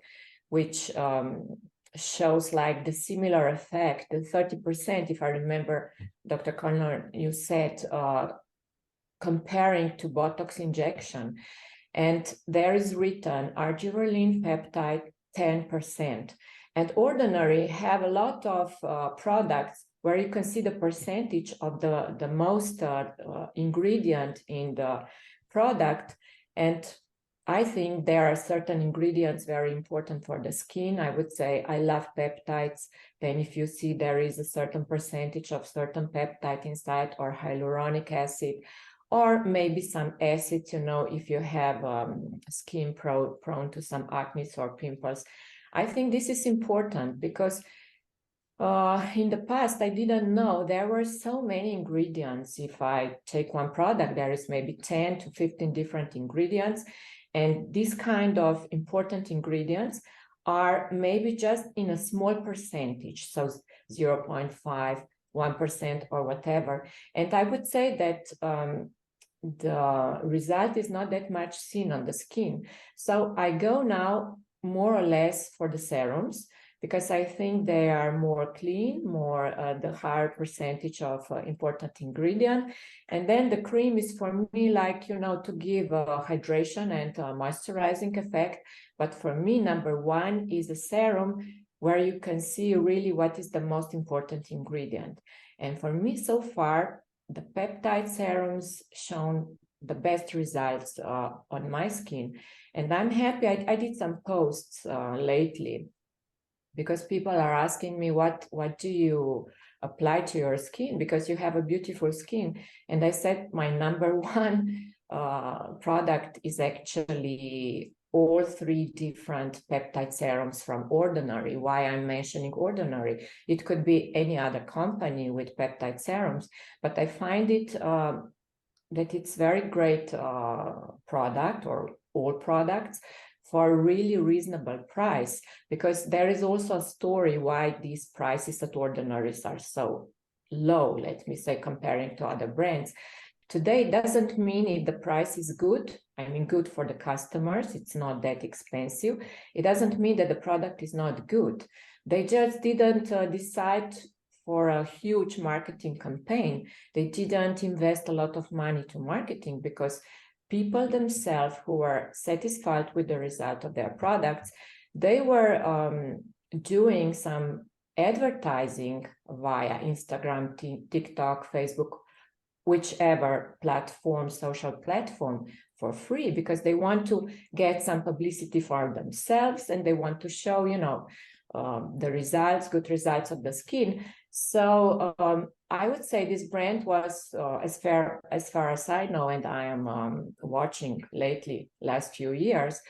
which shows like the similar effect, the 30%, if I remember, Dr. Conlon, you said, comparing to Botox injection. And there is written arginine peptide 10%. And Ordinary have a lot of products where you can see the percentage of the most ingredient in the product. And I think there are certain ingredients very important for the skin. I would say I love peptides. Then if you see there is a certain percentage of certain peptide inside, or hyaluronic acid, or maybe some acids, you know, if you have skin prone to some acne or pimples. I think this is important, because in the past, I didn't know there were so many ingredients. If I take one product, there is maybe 10 to 15 different ingredients. And these kind of important ingredients are maybe just in a small percentage, so 0.5, 1% or whatever. And I would say that the result is not that much seen on the skin. So I go now more or less for the serums, because I think they are more clean, more the higher percentage of important ingredient. And then the cream is for me like, you know, to give hydration and moisturizing effect. But for me, number one is a serum, where you can see really what is the most important ingredient. And for me, so far, the peptide serums shown the best results on my skin. And I'm happy. I did some posts lately, because people are asking me, what do you apply to your skin, because you have a beautiful skin. And I said my number one product is actually all 3 different peptide serums from Ordinary. Why I'm mentioning Ordinary? It could be any other company with peptide serums, but I find it that it's very great product, or all products, for a really reasonable price, because there is also a story why these prices at Ordinaries are so low, let me say, comparing to other brands. today it doesn't mean if the price is good, I mean good for the customers, it's not that expensive. It doesn't mean that the product is not good. They just didn't decide for a huge marketing campaign. They didn't invest a lot of money to marketing because people themselves who were satisfied with the result of their products, they were doing some advertising via Instagram, TikTok, Facebook, whichever platform, social platform, for free, because they want to get some publicity for themselves and they want to show, the results, good results of the skin. So I would say this brand was, as far as I know, and I am watching lately, last few years,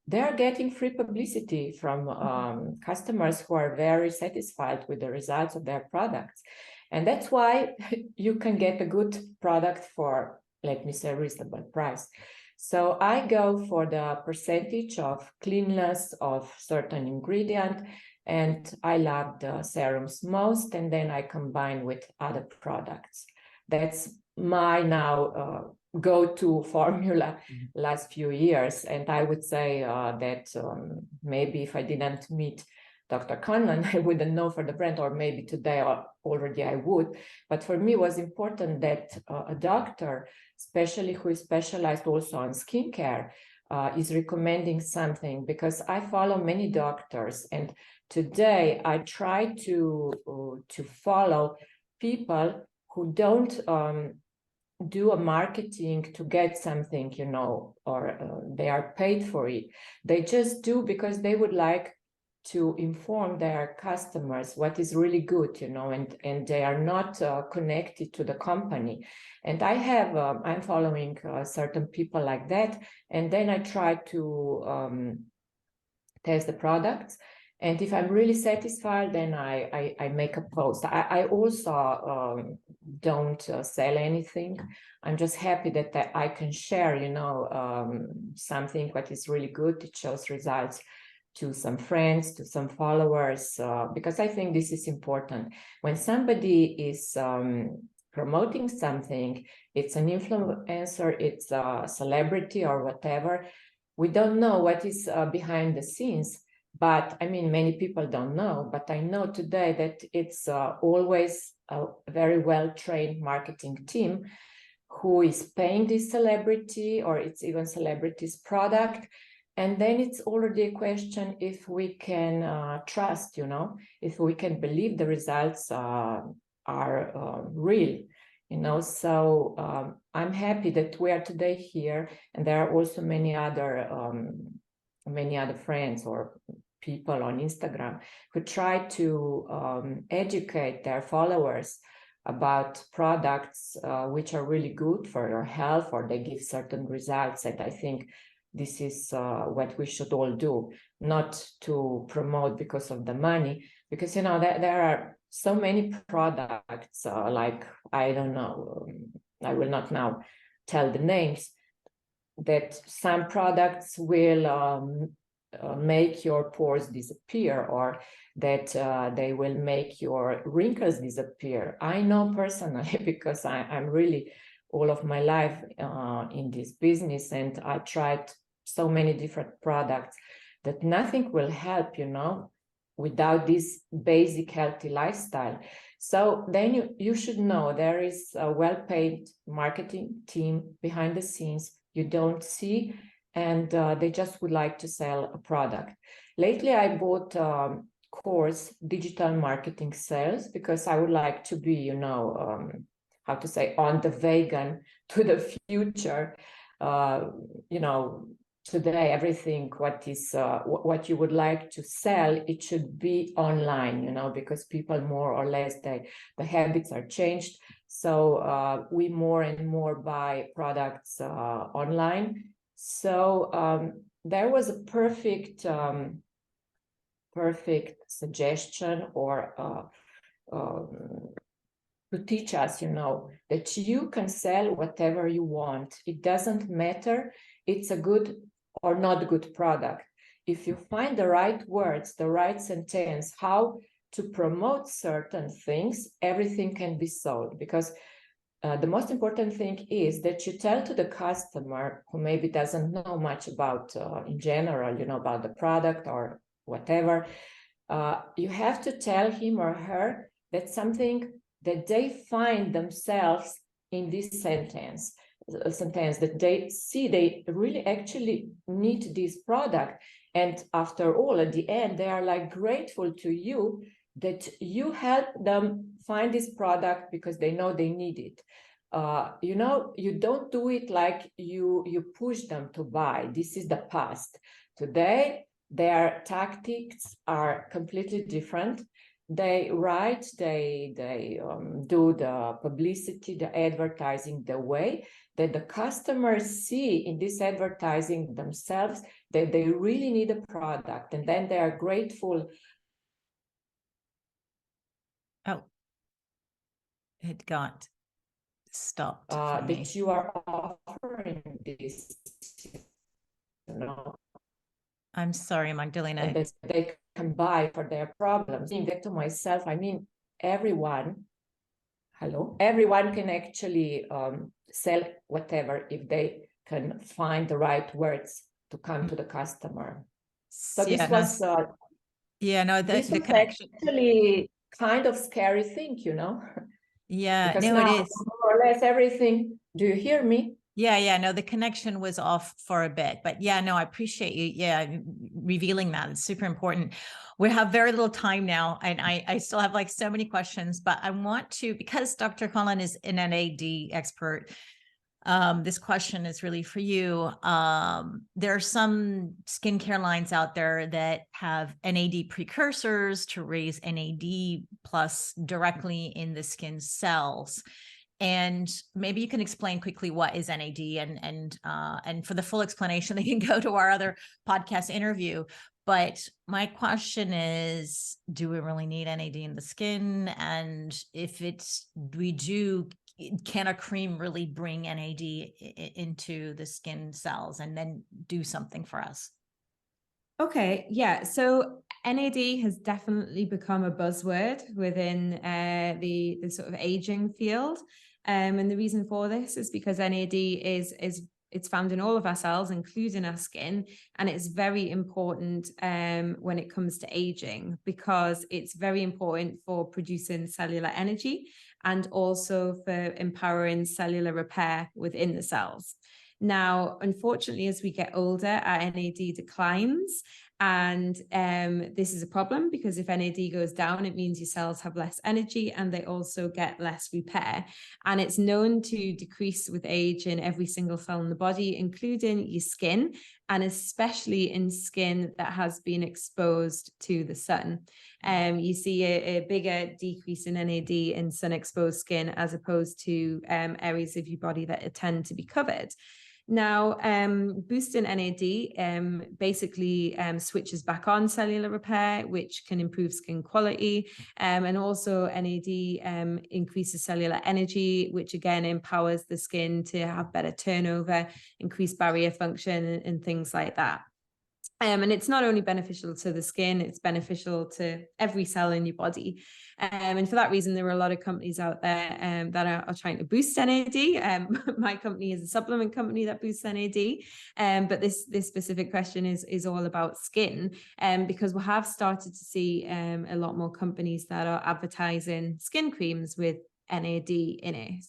they're getting free publicity from customers who are very satisfied with the results of their products. And that's why you can get a good product for, let me say, reasonable price. So I go for the percentage of cleanness of certain ingredient, and I love the serums most, and then I combine with other products. That's my now go-to formula last few years. And I would say that maybe if I didn't meet Dr. Conlon, I wouldn't know for the brand, or maybe today already I would. But for me, it was important that a doctor, especially who is specialized also on skincare, is recommending something, because I follow many doctors, and today I try to follow people who don't do a marketing to get something, or they are paid for it. They just do because they would like to inform their customers what is really good, and they are not connected to the company. And I'm following certain people like that, and then I try to test the products. And if I'm really satisfied, then I make a post. I also don't sell anything. I'm just happy that I can share, something that is really good. It shows results to some friends, to some followers, because I think this is important. When somebody is promoting something, it's an influencer, it's a celebrity or whatever, we don't know what is behind the scenes. But I mean, many people don't know, but I know today that it's always a very well-trained marketing team who is paying this celebrity, or it's even celebrity's product. And then it's already a question if we can trust, if we can believe the results are real, So I'm happy that we are today here, and there are also many other friends or people on Instagram who try to educate their followers about products which are really good for your health, or they give certain results. And I think this is what we should all do, not to promote because of the money, because, there are so many products, like, I don't know, I will not now tell the names, that some products will make your pores disappear, or that they will make your wrinkles disappear. I know personally, because I'm really all of my life in this business, and I tried so many different products, that nothing will help, without this basic healthy lifestyle. So then you should know there is a well-paid marketing team behind the scenes you don't see, and they just would like to sell a product. Lately, I bought a course, Digital Marketing Sales, because I would like to be, how to say, on the wagon to the future. Today, everything what you would like to sell, it should be online, because people more or less, the habits are changed. So we more and more buy products online. So there was a perfect suggestion, or to teach us, that you can sell whatever you want. It doesn't matter it's a good or not good product. If you find the right words, the right sentence, how to promote certain things, everything can be sold. Because the most important thing is that you tell to the customer who maybe doesn't know much about, in general, about the product or whatever, you have to tell him or her that something that they find themselves in this sentence, that they see they really actually need this product. And after all, at the end, they are like grateful to you that you help them find this product because they know they need it. You don't do it like you push them to buy. This is the past. Today, their tactics are completely different. They write, they do the publicity, the advertising, the way that the customers see in this advertising themselves that they really need a product, and then they are grateful. Oh, it got stopped for me. That you are offering this, I'm sorry, Magdalena. and that they can buy for their problems. Saying that to myself, I mean, everyone can actually sell whatever if they can find the right words to come to the customer. So this was the connection. Actually kind of scary thing, Yeah, because no, now, it is more or less everything. Do you hear me? Yeah, no, the connection was off for a bit, but yeah, no, I appreciate you, revealing that. It's super important. We have very little time now, and I still have like so many questions, but I want to, because Dr. Conlon is an NAD expert, this question is really for you. There are some skincare lines out there that have NAD precursors to raise NAD plus directly in the skin cells. And maybe you can explain quickly what is NAD, and for the full explanation, they can go to our other podcast interview. But my question is, do we really need NAD in the skin? And if we do, can a cream really bring NAD into the skin cells and then do something for us? Okay, yeah. So NAD has definitely become a buzzword within the sort of aging field. And the reason for this is because NAD it's found in all of our cells, including our skin, and it's very important when it comes to aging, because it's very important for producing cellular energy and also for empowering cellular repair within the cells. Now, unfortunately, as we get older, our NAD declines. And this is a problem, because if NAD goes down, it means your cells have less energy and they also get less repair. And it's known to decrease with age in every single cell in the body, including your skin, and especially in skin that has been exposed to the sun. You see a bigger decrease in NAD in sun-exposed skin as opposed to areas of your body that tend to be covered. Now, boosting NAD basically switches back on cellular repair, which can improve skin quality. And also NAD increases cellular energy, which again empowers the skin to have better turnover, increase barrier function, and things like that. And it's not only beneficial to the skin, it's beneficial to every cell in your body. And for that reason, there are a lot of companies out there that are trying to boost NAD. My company is a supplement company that boosts NAD. But this specific question is all about skin, because we have started to see a lot more companies that are advertising skin creams with NAD in it.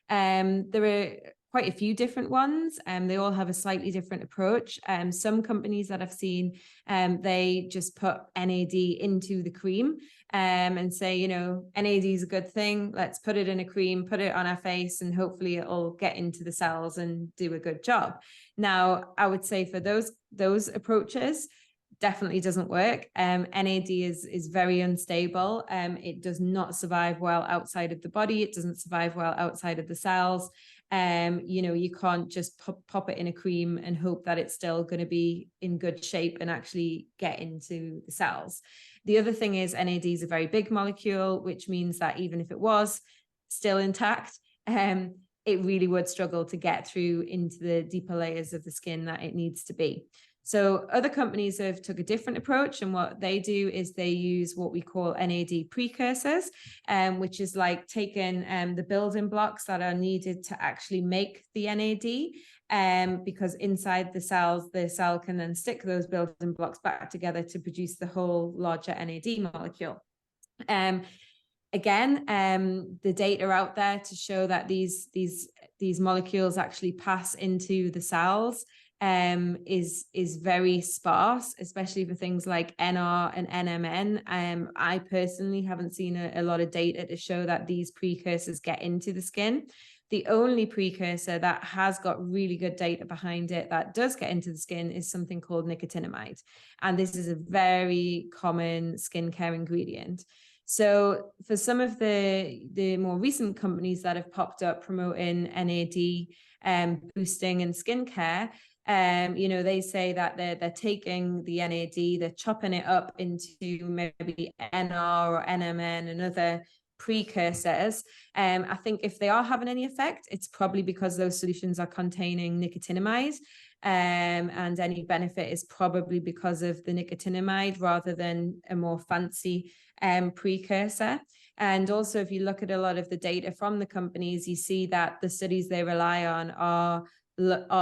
There are quite a few different ones, and they all have a slightly different approach. Some companies that I've seen, they just put NAD into the cream and say, NAD is a good thing. Let's put it in a cream, put it on our face, and hopefully it'll get into the cells and do a good job. Now, I would say for those approaches, definitely doesn't work. NAD is very unstable. It does not survive well outside of the body. It doesn't survive well outside of the cells. You can't just pop it in a cream and hope that it's still going to be in good shape and actually get into the cells. The other thing is NAD is a very big molecule, which means that even if it was still intact, it really would struggle to get through into the deeper layers of the skin that it needs to be. So other companies have took a different approach, and what they do is they use what we call NAD precursors, which is like taking the building blocks that are needed to actually make the NAD, because inside the cells, the cell can then stick those building blocks back together to produce the whole larger NAD molecule. Again, the data are out there to show that these molecules actually pass into the cells is very sparse, especially for things like NR and NMN. I personally haven't seen a lot of data to show that these precursors get into the skin. The only precursor that has got really good data behind it that does get into the skin is something called nicotinamide. And this is a very common skincare ingredient. So for some of the more recent companies that have popped up promoting NAD boosting in skincare, they say that they're taking the NAD, they're chopping it up into maybe NR or NMN and other precursors. I think if they are having any effect, it's probably because those solutions are containing nicotinamide. And any benefit is probably because of the nicotinamide rather than a more fancy precursor. And also, if you look at a lot of the data from the companies, you see that the studies they rely on are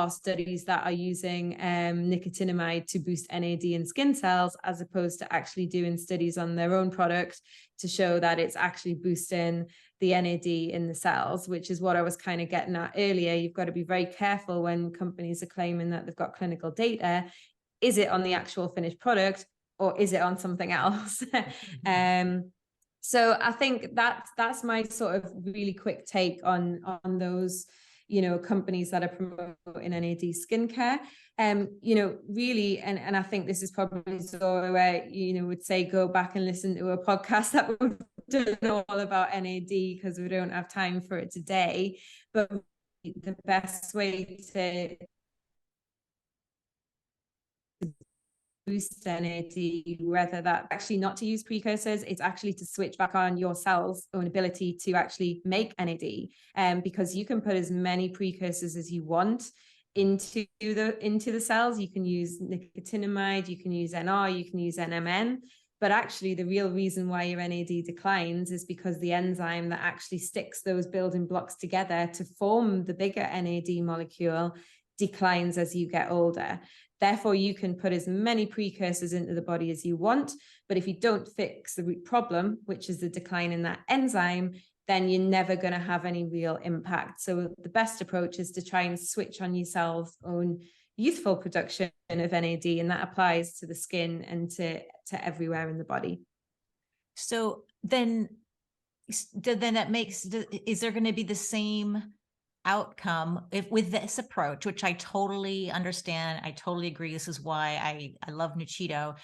studies that are using nicotinamide to boost NAD in skin cells, as opposed to actually doing studies on their own product to show that it's actually boosting the NAD in the cells, which is what I was kind of getting at earlier. You've got to be very careful when companies are claiming that they've got clinical data. Is it on the actual finished product, or is it on something else? So I think that's my sort of really quick take on those companies that are promoting NAD skincare. Really, and I think this is probably so where would say go back and listen to a podcast that we've done all about NAD, because we don't have time for it today. But the best way to boost NAD, whether that's actually not to use precursors, it's actually to switch back on your cell's own ability to actually make NAD, because you can put as many precursors as you want into the cells. You can use nicotinamide, you can use NR, you can use NMN, but actually the real reason why your NAD declines is because the enzyme that actually sticks those building blocks together to form the bigger NAD molecule declines as you get older. Therefore, you can put as many precursors into the body as you want, but if you don't fix the root problem, which is the decline in that enzyme, then you're never going to have any real impact. So the best approach is to try and switch on your cell's own youthful production of NAD, and that applies to the skin and to everywhere in the body. So then that makes, is there going to be the same outcome with this approach, which I totally understand? I totally agree. This is why I love Nuchido,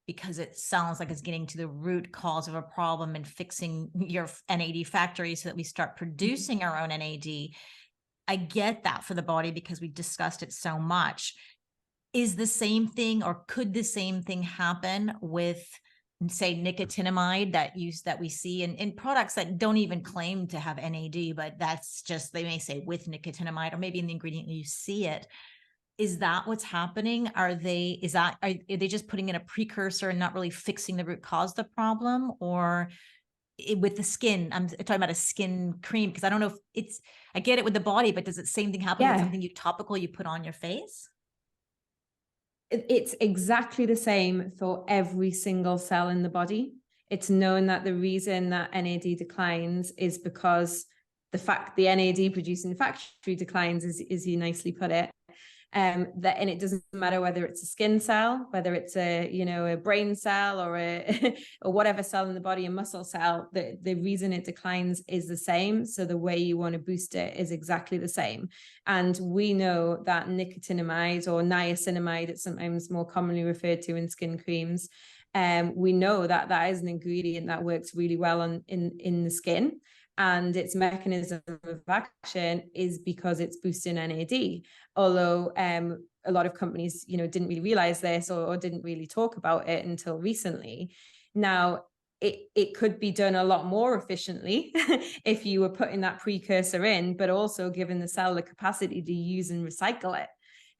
because it sounds like it's getting to the root cause of a problem and fixing your NAD factory so that we start producing our own NAD. I get that for the body because we discussed it so much. Is the same thing, or could the same thing happen with, say, nicotinamide that we see in products that don't even claim to have NAD, but that's just, they may say with nicotinamide, or maybe in the ingredient you see it. Is that what's happening? Are they just putting in a precursor and not really fixing the root cause of the problem? Or with the skin, I'm talking about a skin cream, because I don't know if I get it with the body, but does the same thing happen with something topical you put on your face? It's exactly the same for every single cell in the body. It's known that the reason that NAD declines is because the NAD producing factory declines, as you nicely put it. And it doesn't matter whether it's a skin cell, whether it's a brain cell, or or whatever cell in the body, a muscle cell. The reason it declines is the same. So the way you want to boost it is exactly the same. And we know that nicotinamide, or niacinamide, it's sometimes more commonly referred to in skin creams. We know that is an ingredient that works really well in the skin. And its mechanism of action is because it's boosting NAD. Although a lot of companies, didn't really realize this or didn't really talk about it until recently. Now, it could be done a lot more efficiently if you were putting that precursor in, but also giving the cell the capacity to use and recycle it.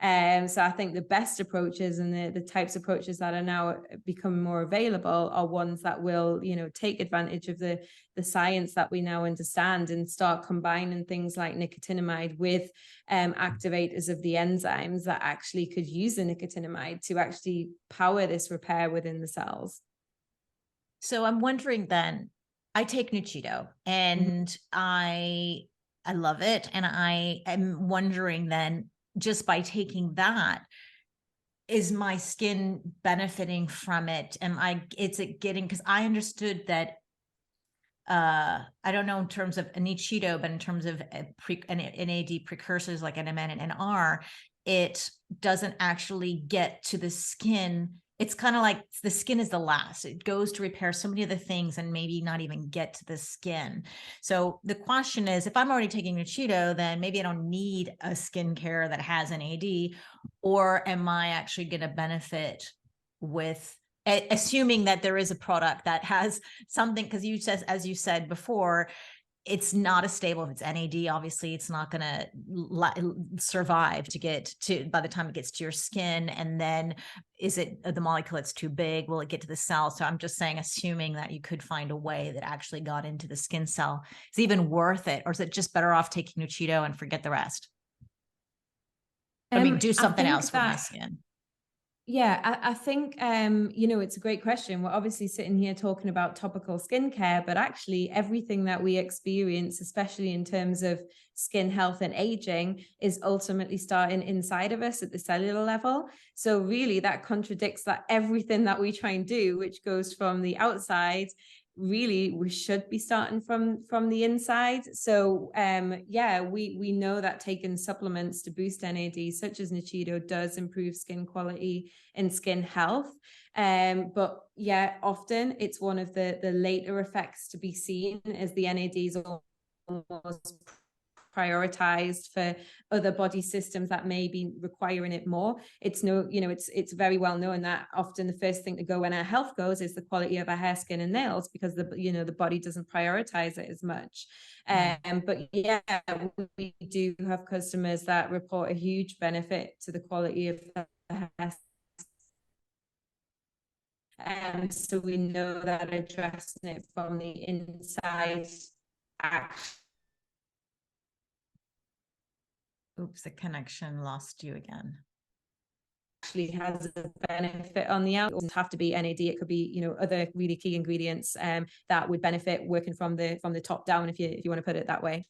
So I think the best approaches and the types of approaches that are now becoming more available are ones that will, take advantage of the science that we now understand and start combining things like nicotinamide with activators of the enzymes that actually could use the nicotinamide to actually power this repair within the cells. So I'm wondering then, I take Nuchido and I love it. And I am wondering then, just by taking that, is my skin benefiting from it? Is it getting, because I understood that, I don't know in terms of Nuchido, but in terms of NAD precursors like NMN and NR, it doesn't actually get to the skin. It's kind of like the skin is the last. It goes to repair so many other things and maybe not even get to the skin. So the question is, if I'm already taking Nuchido, then maybe I don't need a skincare that has NAD, or am I actually going to benefit with, assuming that there is a product that has something, because as you said before, it's not as stable. If it's NAD, obviously it's not going to survive to get to, by the time it gets to your skin. And then is it the molecule that's too big? Will it get to the cell? So I'm just saying, assuming that you could find a way that actually got into the skin cell, is it even worth it? Or is it just better off taking Nuchido and forget the rest? I mean, do something else with my skin. Yeah, I think, it's a great question. We're obviously sitting here talking about topical skincare, but actually everything that we experience, especially in terms of skin health and aging, is ultimately starting inside of us at the cellular level. So really that contradicts that everything that we try and do, which goes from the outside, really we should be starting from the inside. So we know that taking supplements to boost NAD such as Nuchido does improve skin quality and skin health, but often it's one of the later effects to be seen, as the NAD is almost prioritized for other body systems that may be requiring it more. It's very well known that often the first thing to go when our health goes is the quality of our hair, skin and nails, because the body doesn't prioritize it as much. But we do have customers that report a huge benefit to the quality of the hair. So we know that addressing it from the inside Oops, the connection lost you again. Actually has a benefit on the out. It doesn't have to be NAD. It could be, other really key ingredients that would benefit working from the top down, if you want to put it that way.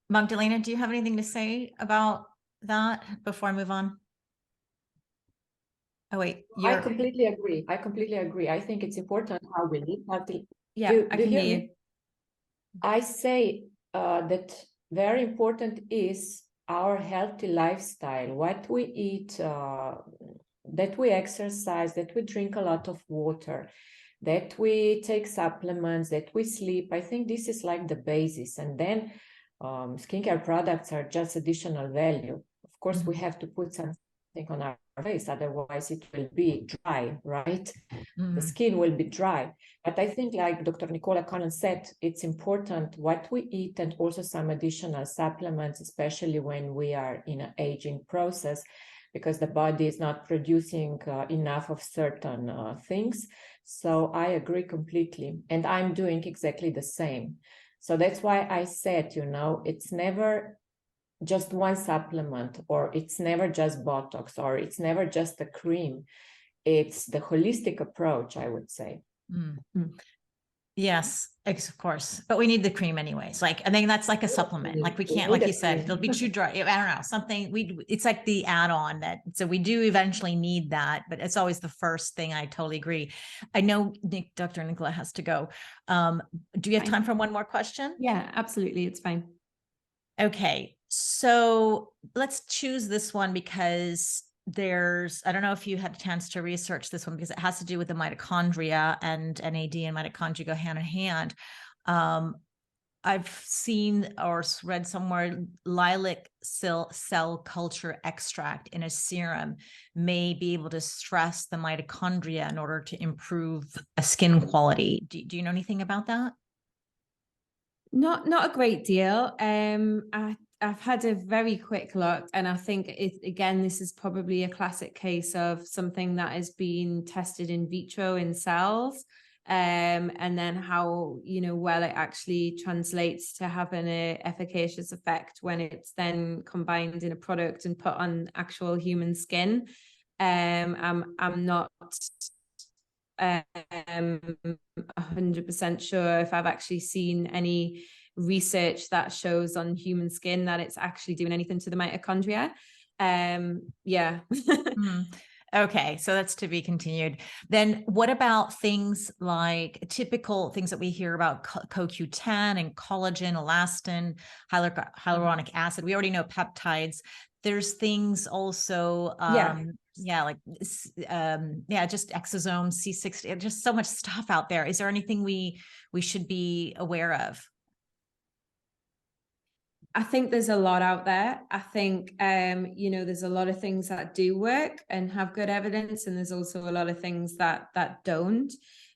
Magdalena, do you have anything to say about that before I move on? Oh wait, I completely agree. I think it's important how we live healthy. I can hear you. I say that very important is our healthy lifestyle, what we eat, that we exercise, that we drink a lot of water, that we take supplements, that we sleep. I think this is like the basis. And then skincare products are just additional value. Of course, we have to put something on our face, otherwise it will be dry, right? The skin will be dry. But I think, like Dr. Nichola Conlon said, it's important what we eat and also some additional supplements, especially when we are in an aging process, because the body is not producing enough of certain things. So I agree completely. And I'm doing exactly the same. So that's why I said, it's never just one supplement, or it's never just Botox, or it's never just a cream. It's the holistic approach, I would say. Yes, of course. But we need the cream anyways. I think that's like a supplement. Like we can't, like you said, it'll be too dry. I don't know, something it's like the add-on so we do eventually need that, but it's always the first thing. I totally agree. I know Dr. Nichola has to go. Do you have time for one more question? Yeah, absolutely. It's fine. Okay. So let's choose this one because I don't know if you had a chance to research this one, because it has to do with the mitochondria, and NAD and mitochondria go hand in hand. I've seen or read somewhere lilac cell culture extract in a serum may be able to stress the mitochondria in order to improve skin quality. Do you know anything about that? Not a great deal. I've had a very quick look, and I think this is probably a classic case of something that is being tested in vitro in cells, and then how, well, it actually translates to having an efficacious effect when it's then combined in a product and put on actual human skin. I'm not 100% sure if I've actually seen any research that shows on human skin that it's actually doing anything to the mitochondria. Yeah. Okay, so that's to be continued. Then what about things like typical things that we hear about CoQ10 and collagen, elastin, hyaluronic acid? We already know peptides. There's things also, just exosomes, C60, just so much stuff out there. Is there anything we should be aware of? I think there's a lot out there. I think, there's a lot of things that do work and have good evidence, and there's also a lot of things that don't.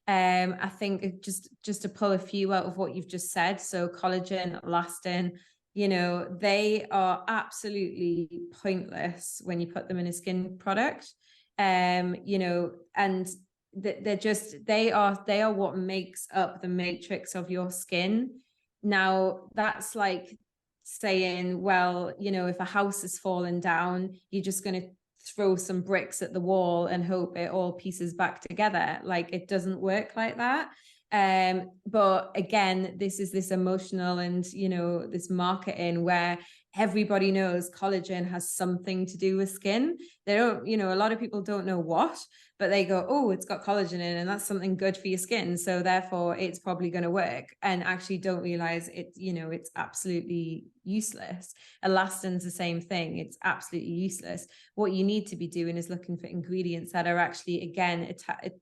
I think just to pull a few out of what you've just said. So collagen, elastin, they are absolutely pointless when you put them in a skin product. And they are what makes up the matrix of your skin. Now, that's like saying, well, if a house is falling down, you're just going to throw some bricks at the wall and hope it all pieces back together. Like, it doesn't work like that. But again, this is this emotional and, this marketing where everybody knows collagen has something to do with skin. They don't, a lot of people don't know what, but they go, oh, it's got collagen in it, and that's something good for your skin, so therefore it's probably going to work, and actually don't realize it, it's absolutely useless. Elastin's the same thing. It's absolutely useless. What you need to be doing is looking for ingredients that are actually, again,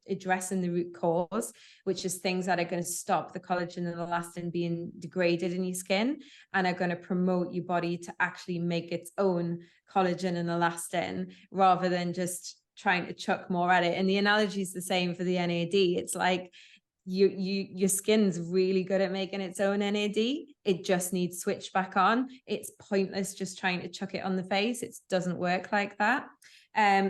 addressing the root cause, which is things that are going to stop the collagen and elastin being degraded in your skin, and are going to promote your body to actually make its own collagen and elastin, rather than just trying to chuck more at it. And the analogy is the same for the NAD. It's like your skin's really good at making its own NAD. It just needs switched back on. It's pointless just trying to chuck it on the face. It doesn't work like that.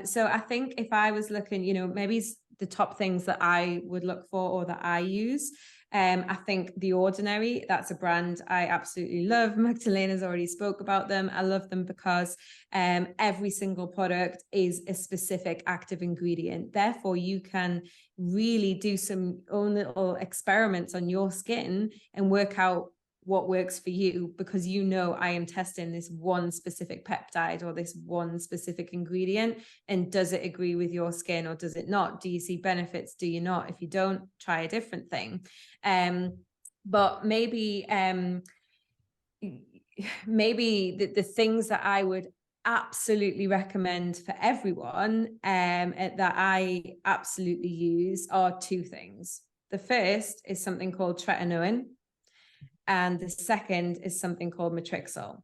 So I think if I was looking, maybe the top things that I would look for or that I use, I think The Ordinary, that's a brand I absolutely love. Magdalena's already spoke about them. I love them because every single product is a specific active ingredient. Therefore, you can really do some own little experiments on your skin and work out what works for you, because I am testing this one specific peptide or this one specific ingredient, and does it agree with your skin or does it not? Do you see benefits? Do you not? If you don't, try a different thing. But maybe the things that I would absolutely recommend for everyone, that I absolutely use, are two things. The first is something called tretinoin, and the second is something called matrixyl.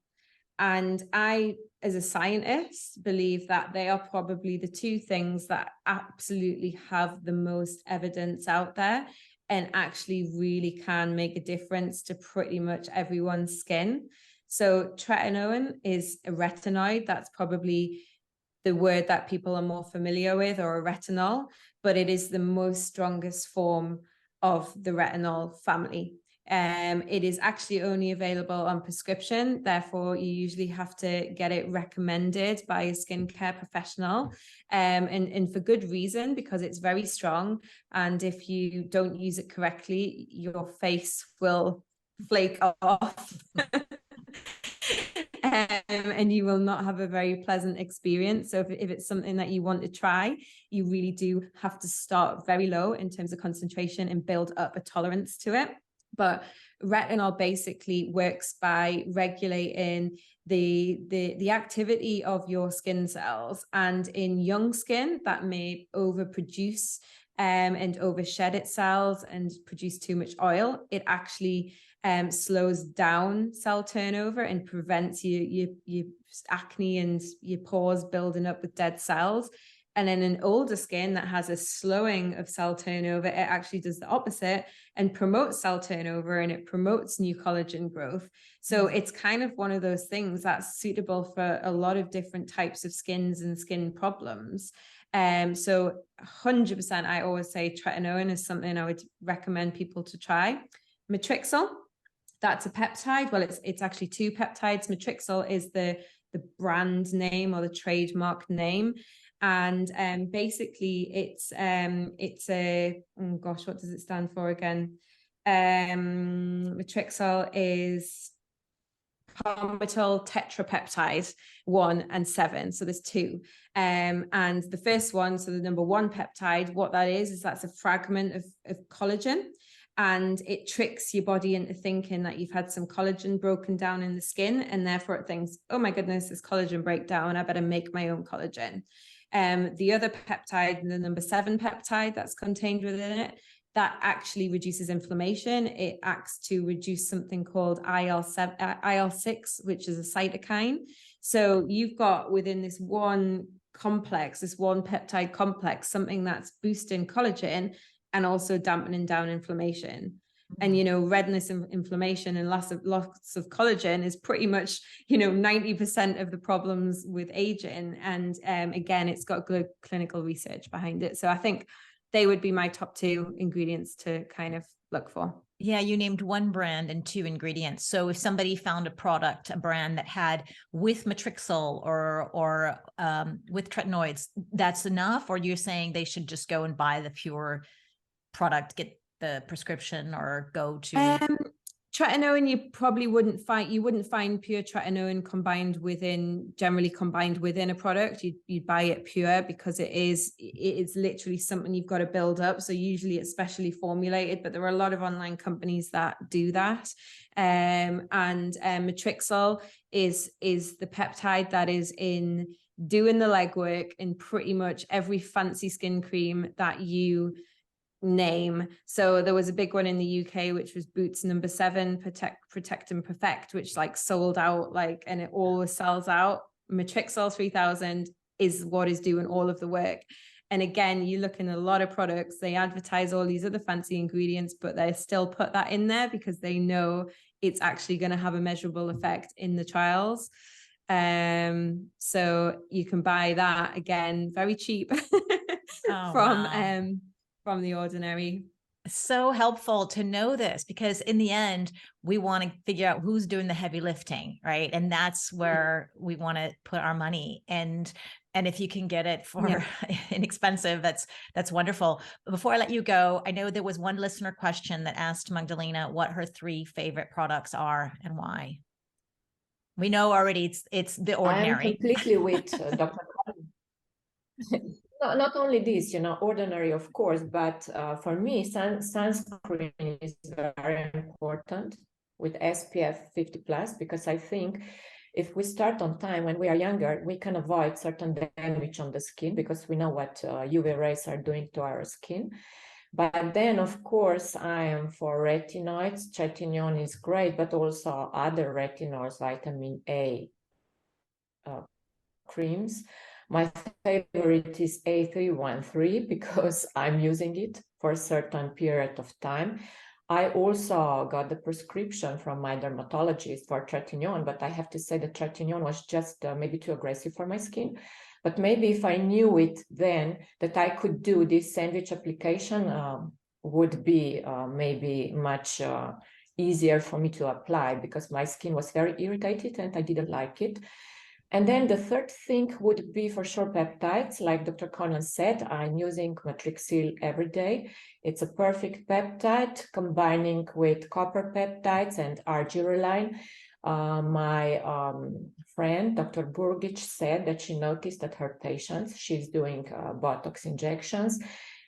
And I, as a scientist, believe that they are probably the two things that absolutely have the most evidence out there and actually really can make a difference to pretty much everyone's skin. So tretinoin is a retinoid. That's probably the word that people are more familiar with, or a retinol, but it is the most strongest form of the retinol family. It is actually only available on prescription. Therefore, you usually have to get it recommended by a skincare professional, and for good reason, because it's very strong. And if you don't use it correctly, your face will flake off. And you will not have a very pleasant experience. So if it's something that you want to try, you really do have to start very low in terms of concentration and build up a tolerance to it. But retinol basically works by regulating the activity of your skin cells. And in young skin, that may overproduce and overshed its cells and produce too much oil. It actually slows down cell turnover and prevents your acne and your pores building up with dead cells. And then in older skin that has a slowing of cell turnover, it actually does the opposite and promotes cell turnover, and it promotes new collagen growth. So it's kind of one of those things that's suitable for a lot of different types of skins and skin problems. So 100%, I always say tretinoin is something I would recommend people to try. Matrixyl, that's a peptide. Well, it's actually two peptides. Matrixyl is the brand name or the trademark name. And basically it's a, oh gosh, what does it stand for again? Matrixyl is palmityl tetrapeptide 1 and 7. So there's two. And the first one, so the number 1 peptide, what that is that's a fragment of collagen. And it tricks your body into thinking that you've had some collagen broken down in the skin, and therefore it thinks, oh my goodness, this collagen breakdown, I better make my own collagen. The other peptide, the number 7 peptide that's contained within it, that actually reduces inflammation. It acts to reduce something called IL-6, which is a cytokine. So you've got within this one complex, this one peptide complex, something that's boosting collagen and also dampening down inflammation. And, you know, redness and inflammation and loss of collagen is pretty much, you know, 90% of the problems with aging. And again, it's got good clinical research behind it. So I think they would be my top 2 ingredients to kind of look for. Yeah, you named 1 brand and 2 ingredients. So if somebody found a brand that had with matrixyl or with tretinoids, that's enough? Or you're saying they should just go and buy the pure product, get the prescription, or go to tretinoin? You probably wouldn't find pure tretinoin generally combined within a product. You'd buy it pure because it is literally something you've got to build up. So usually it's specially formulated, but there are a lot of online companies that do that. And matrixyl is the peptide that is in doing the legwork in pretty much every fancy skin cream that you name. So there was a big one in the UK, which was Boots number 7, Protect and Perfect, which like sold out, like, and it always sells out. Matrixyl 3000 is what is doing all of the work. And again, you look in a lot of products, they advertise all these other fancy ingredients, but they still put that in there because they know it's actually going to have a measurable effect in the trials. So you can buy that again, very cheap from The Ordinary. So helpful to know this, because in the end, we want to figure out who's doing the heavy lifting, right? And that's where we want to put our money. And if you can get it for inexpensive, that's wonderful. Before I let you go, I know there was one listener question that asked Magdalena what her 3 favorite products are and why. We know already it's The Ordinary. I'm completely with Dr. Conlon. Not only this, you know, Ordinary, of course, but for me, sunscreen is very important with SPF 50+, because I think if we start on time when we are younger, we can avoid certain damage on the skin, because we know what UV rays are doing to our skin. But then, of course, I am for retinoids. Tretinoin is great, but also other retinoids, vitamin A creams. My favorite is A313 because I'm using it for a certain period of time. I also got the prescription from my dermatologist for tretinoin, but I have to say the tretinoin was just maybe too aggressive for my skin. But maybe if I knew it then that I could do this sandwich application, would be maybe much easier for me to apply, because my skin was very irritated and I didn't like it. And then the third thing would be for sure peptides. Like Dr. Conlon said, I'm using matrixyl every day. It's a perfect peptide, combining with copper peptides and argireline. My friend, Dr. Burgic, said that she noticed that her patients, she's doing Botox injections,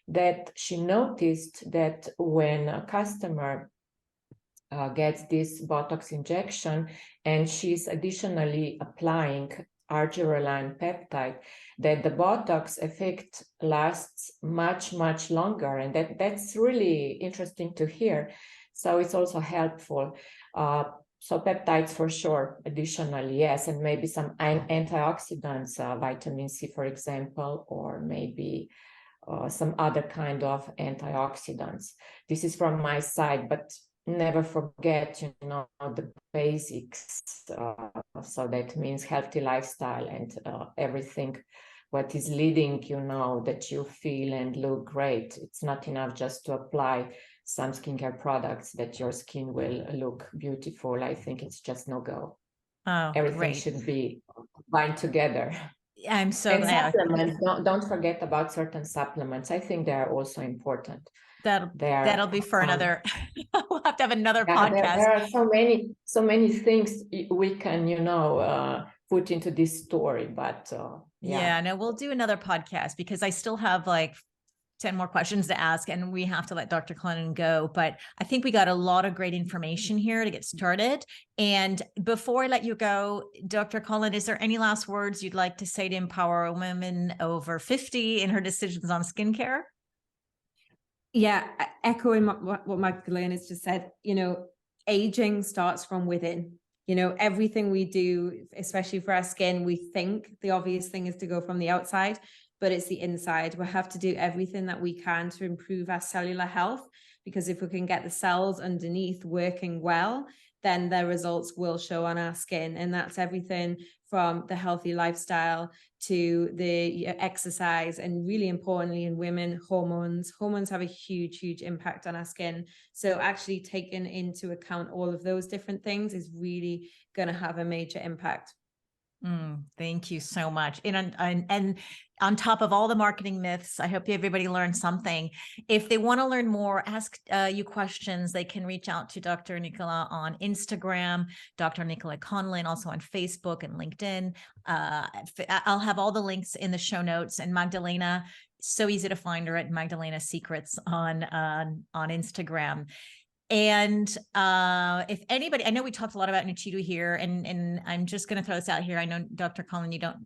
that she noticed that when a customer gets this Botox injection and she's additionally applying argireline peptide, that the Botox effect lasts much longer, and that's really interesting to hear. So it's also helpful. So peptides for sure, additionally, yes, and maybe some antioxidants, vitamin C, for example, or maybe some other kind of antioxidants. This is from my side, but never forget, the basics. So that means healthy lifestyle and everything what is leading, that you feel and look great. It's not enough just to apply some skincare products that your skin will look beautiful. I think it's just no go. Oh, Everything great. should be combined together. I'm so And glad. supplements, don't forget about certain supplements. I think they are also important. That'll be for another. We'll have to have another podcast. There are so many things we can, put into this story, but Yeah, no, we'll do another podcast because I still have like 10 more questions to ask and we have to let Dr. Conlon go. But I think we got a lot of great information here to get started. And before I let you go, Dr. Conlon, is there any last words you'd like to say to empower women over 50 in her decisions on skincare? Yeah, echoing what Magdalena's just said, aging starts from within. Everything we do, especially for our skin, we think the obvious thing is to go from the outside, but it's the inside. We have to do everything that we can to improve our cellular health, because if we can get the cells underneath working well, then the results will show on our skin. And that's everything from the healthy lifestyle to the exercise, and really importantly in women, hormones. Hormones have a huge, huge impact on our skin. So actually taking into account all of those different things is really going to have a major impact. Thank you so much. And on top of all the marketing myths, I hope everybody learned something. If they want to learn more, ask you questions, they can reach out to Dr. Nichola on Instagram, Dr. Nichola Conlon, also on Facebook and LinkedIn. I'll have all the links in the show notes. And Magdalena, so easy to find her at Magdalena Secrets on Instagram. And if anybody, I know we talked a lot about Nuchido here, and I'm just going to throw this out here. I know, Dr. Conlon, you don't,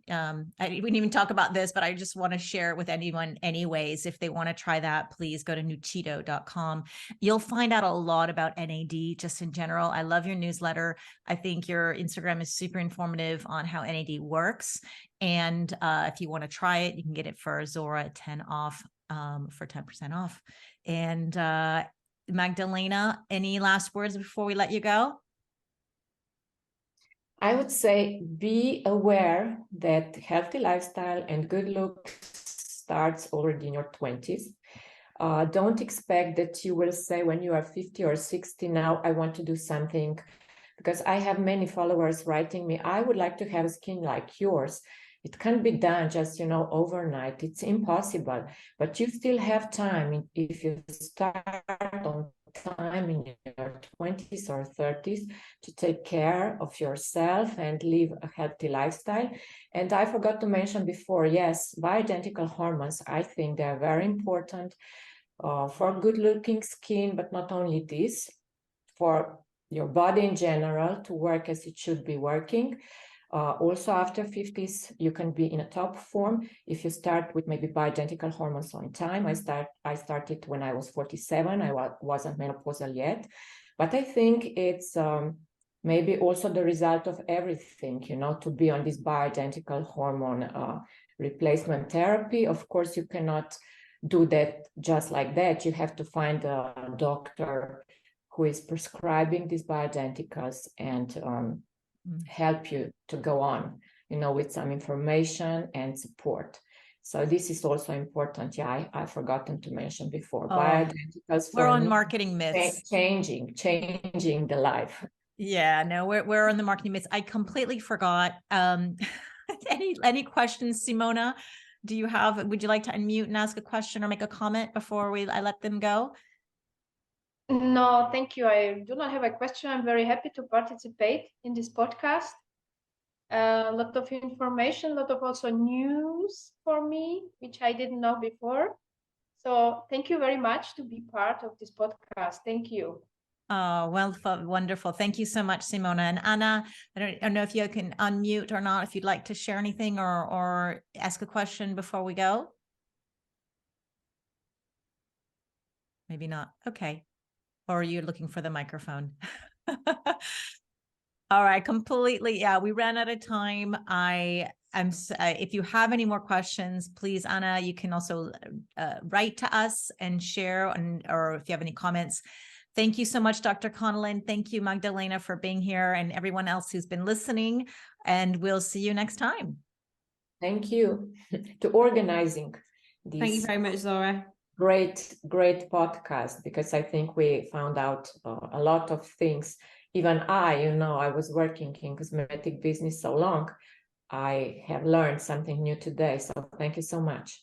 we didn't even talk about this, but I just want to share it with anyone anyways. If they want to try that, please go to Nuchido.com. You'll find out a lot about NAD just in general. I love your newsletter. I think your Instagram is super informative on how NAD works. And if you want to try it, you can get it for Zora 10 off, for 10% off. And Magdalena, any last words before we let you go? I would say be aware that healthy lifestyle and good looks starts already in your 20s. Don't expect that you will say when you are 50 or 60, now I want to do something, because I have many followers writing me, I would like to have a skin like yours. It can't be done just, overnight. It's impossible, but you still have time. If you start on time in your 20s or 30s to take care of yourself and live a healthy lifestyle. And I forgot to mention before, yes, bioidentical hormones, I think they're very important for good looking skin, but not only this, for your body in general to work as it should be working. Also after 50s, you can be in a top form if you start with maybe bioidentical hormones on time. I started when I was 47. I wasn't menopausal yet, but I think it's maybe also the result of everything, to be on this bioidentical hormone replacement therapy. Of course, you cannot do that just like that. You have to find a doctor who is prescribing these bioidenticals and help you to go on, with some information and support. So this is also important. Yeah, I've forgotten to mention before. Bioidenticals we're on marketing myths. Changing the life. Yeah, no, we're on the marketing myths. I completely forgot. Any questions, Simona? Would you like to unmute and ask a question or make a comment before I let them go? No, thank you. I do not have a question. I'm very happy to participate in this podcast. A lot of information, a lot of also news for me, which I didn't know before. So thank you very much to be part of this podcast. Thank you. Oh, well, wonderful. Thank you so much, Simona. And Anna, I don't know if you can unmute or not, if you'd like to share anything or ask a question before we go. Maybe not. Okay. Or are you looking for the microphone? All right, completely. Yeah, we ran out of time. If you have any more questions, please, Anna, you can also write to us and share, or if you have any comments. Thank you so much, Dr. Conlon. Thank you, Magdalena, for being here, and everyone else who's been listening. And we'll see you next time. Thank you to organizing this. Thank you very much, Laura. Great podcast, because I think we found out a lot of things. Even I was working in cosmetic business so long. I have learned something new today. So thank you so much.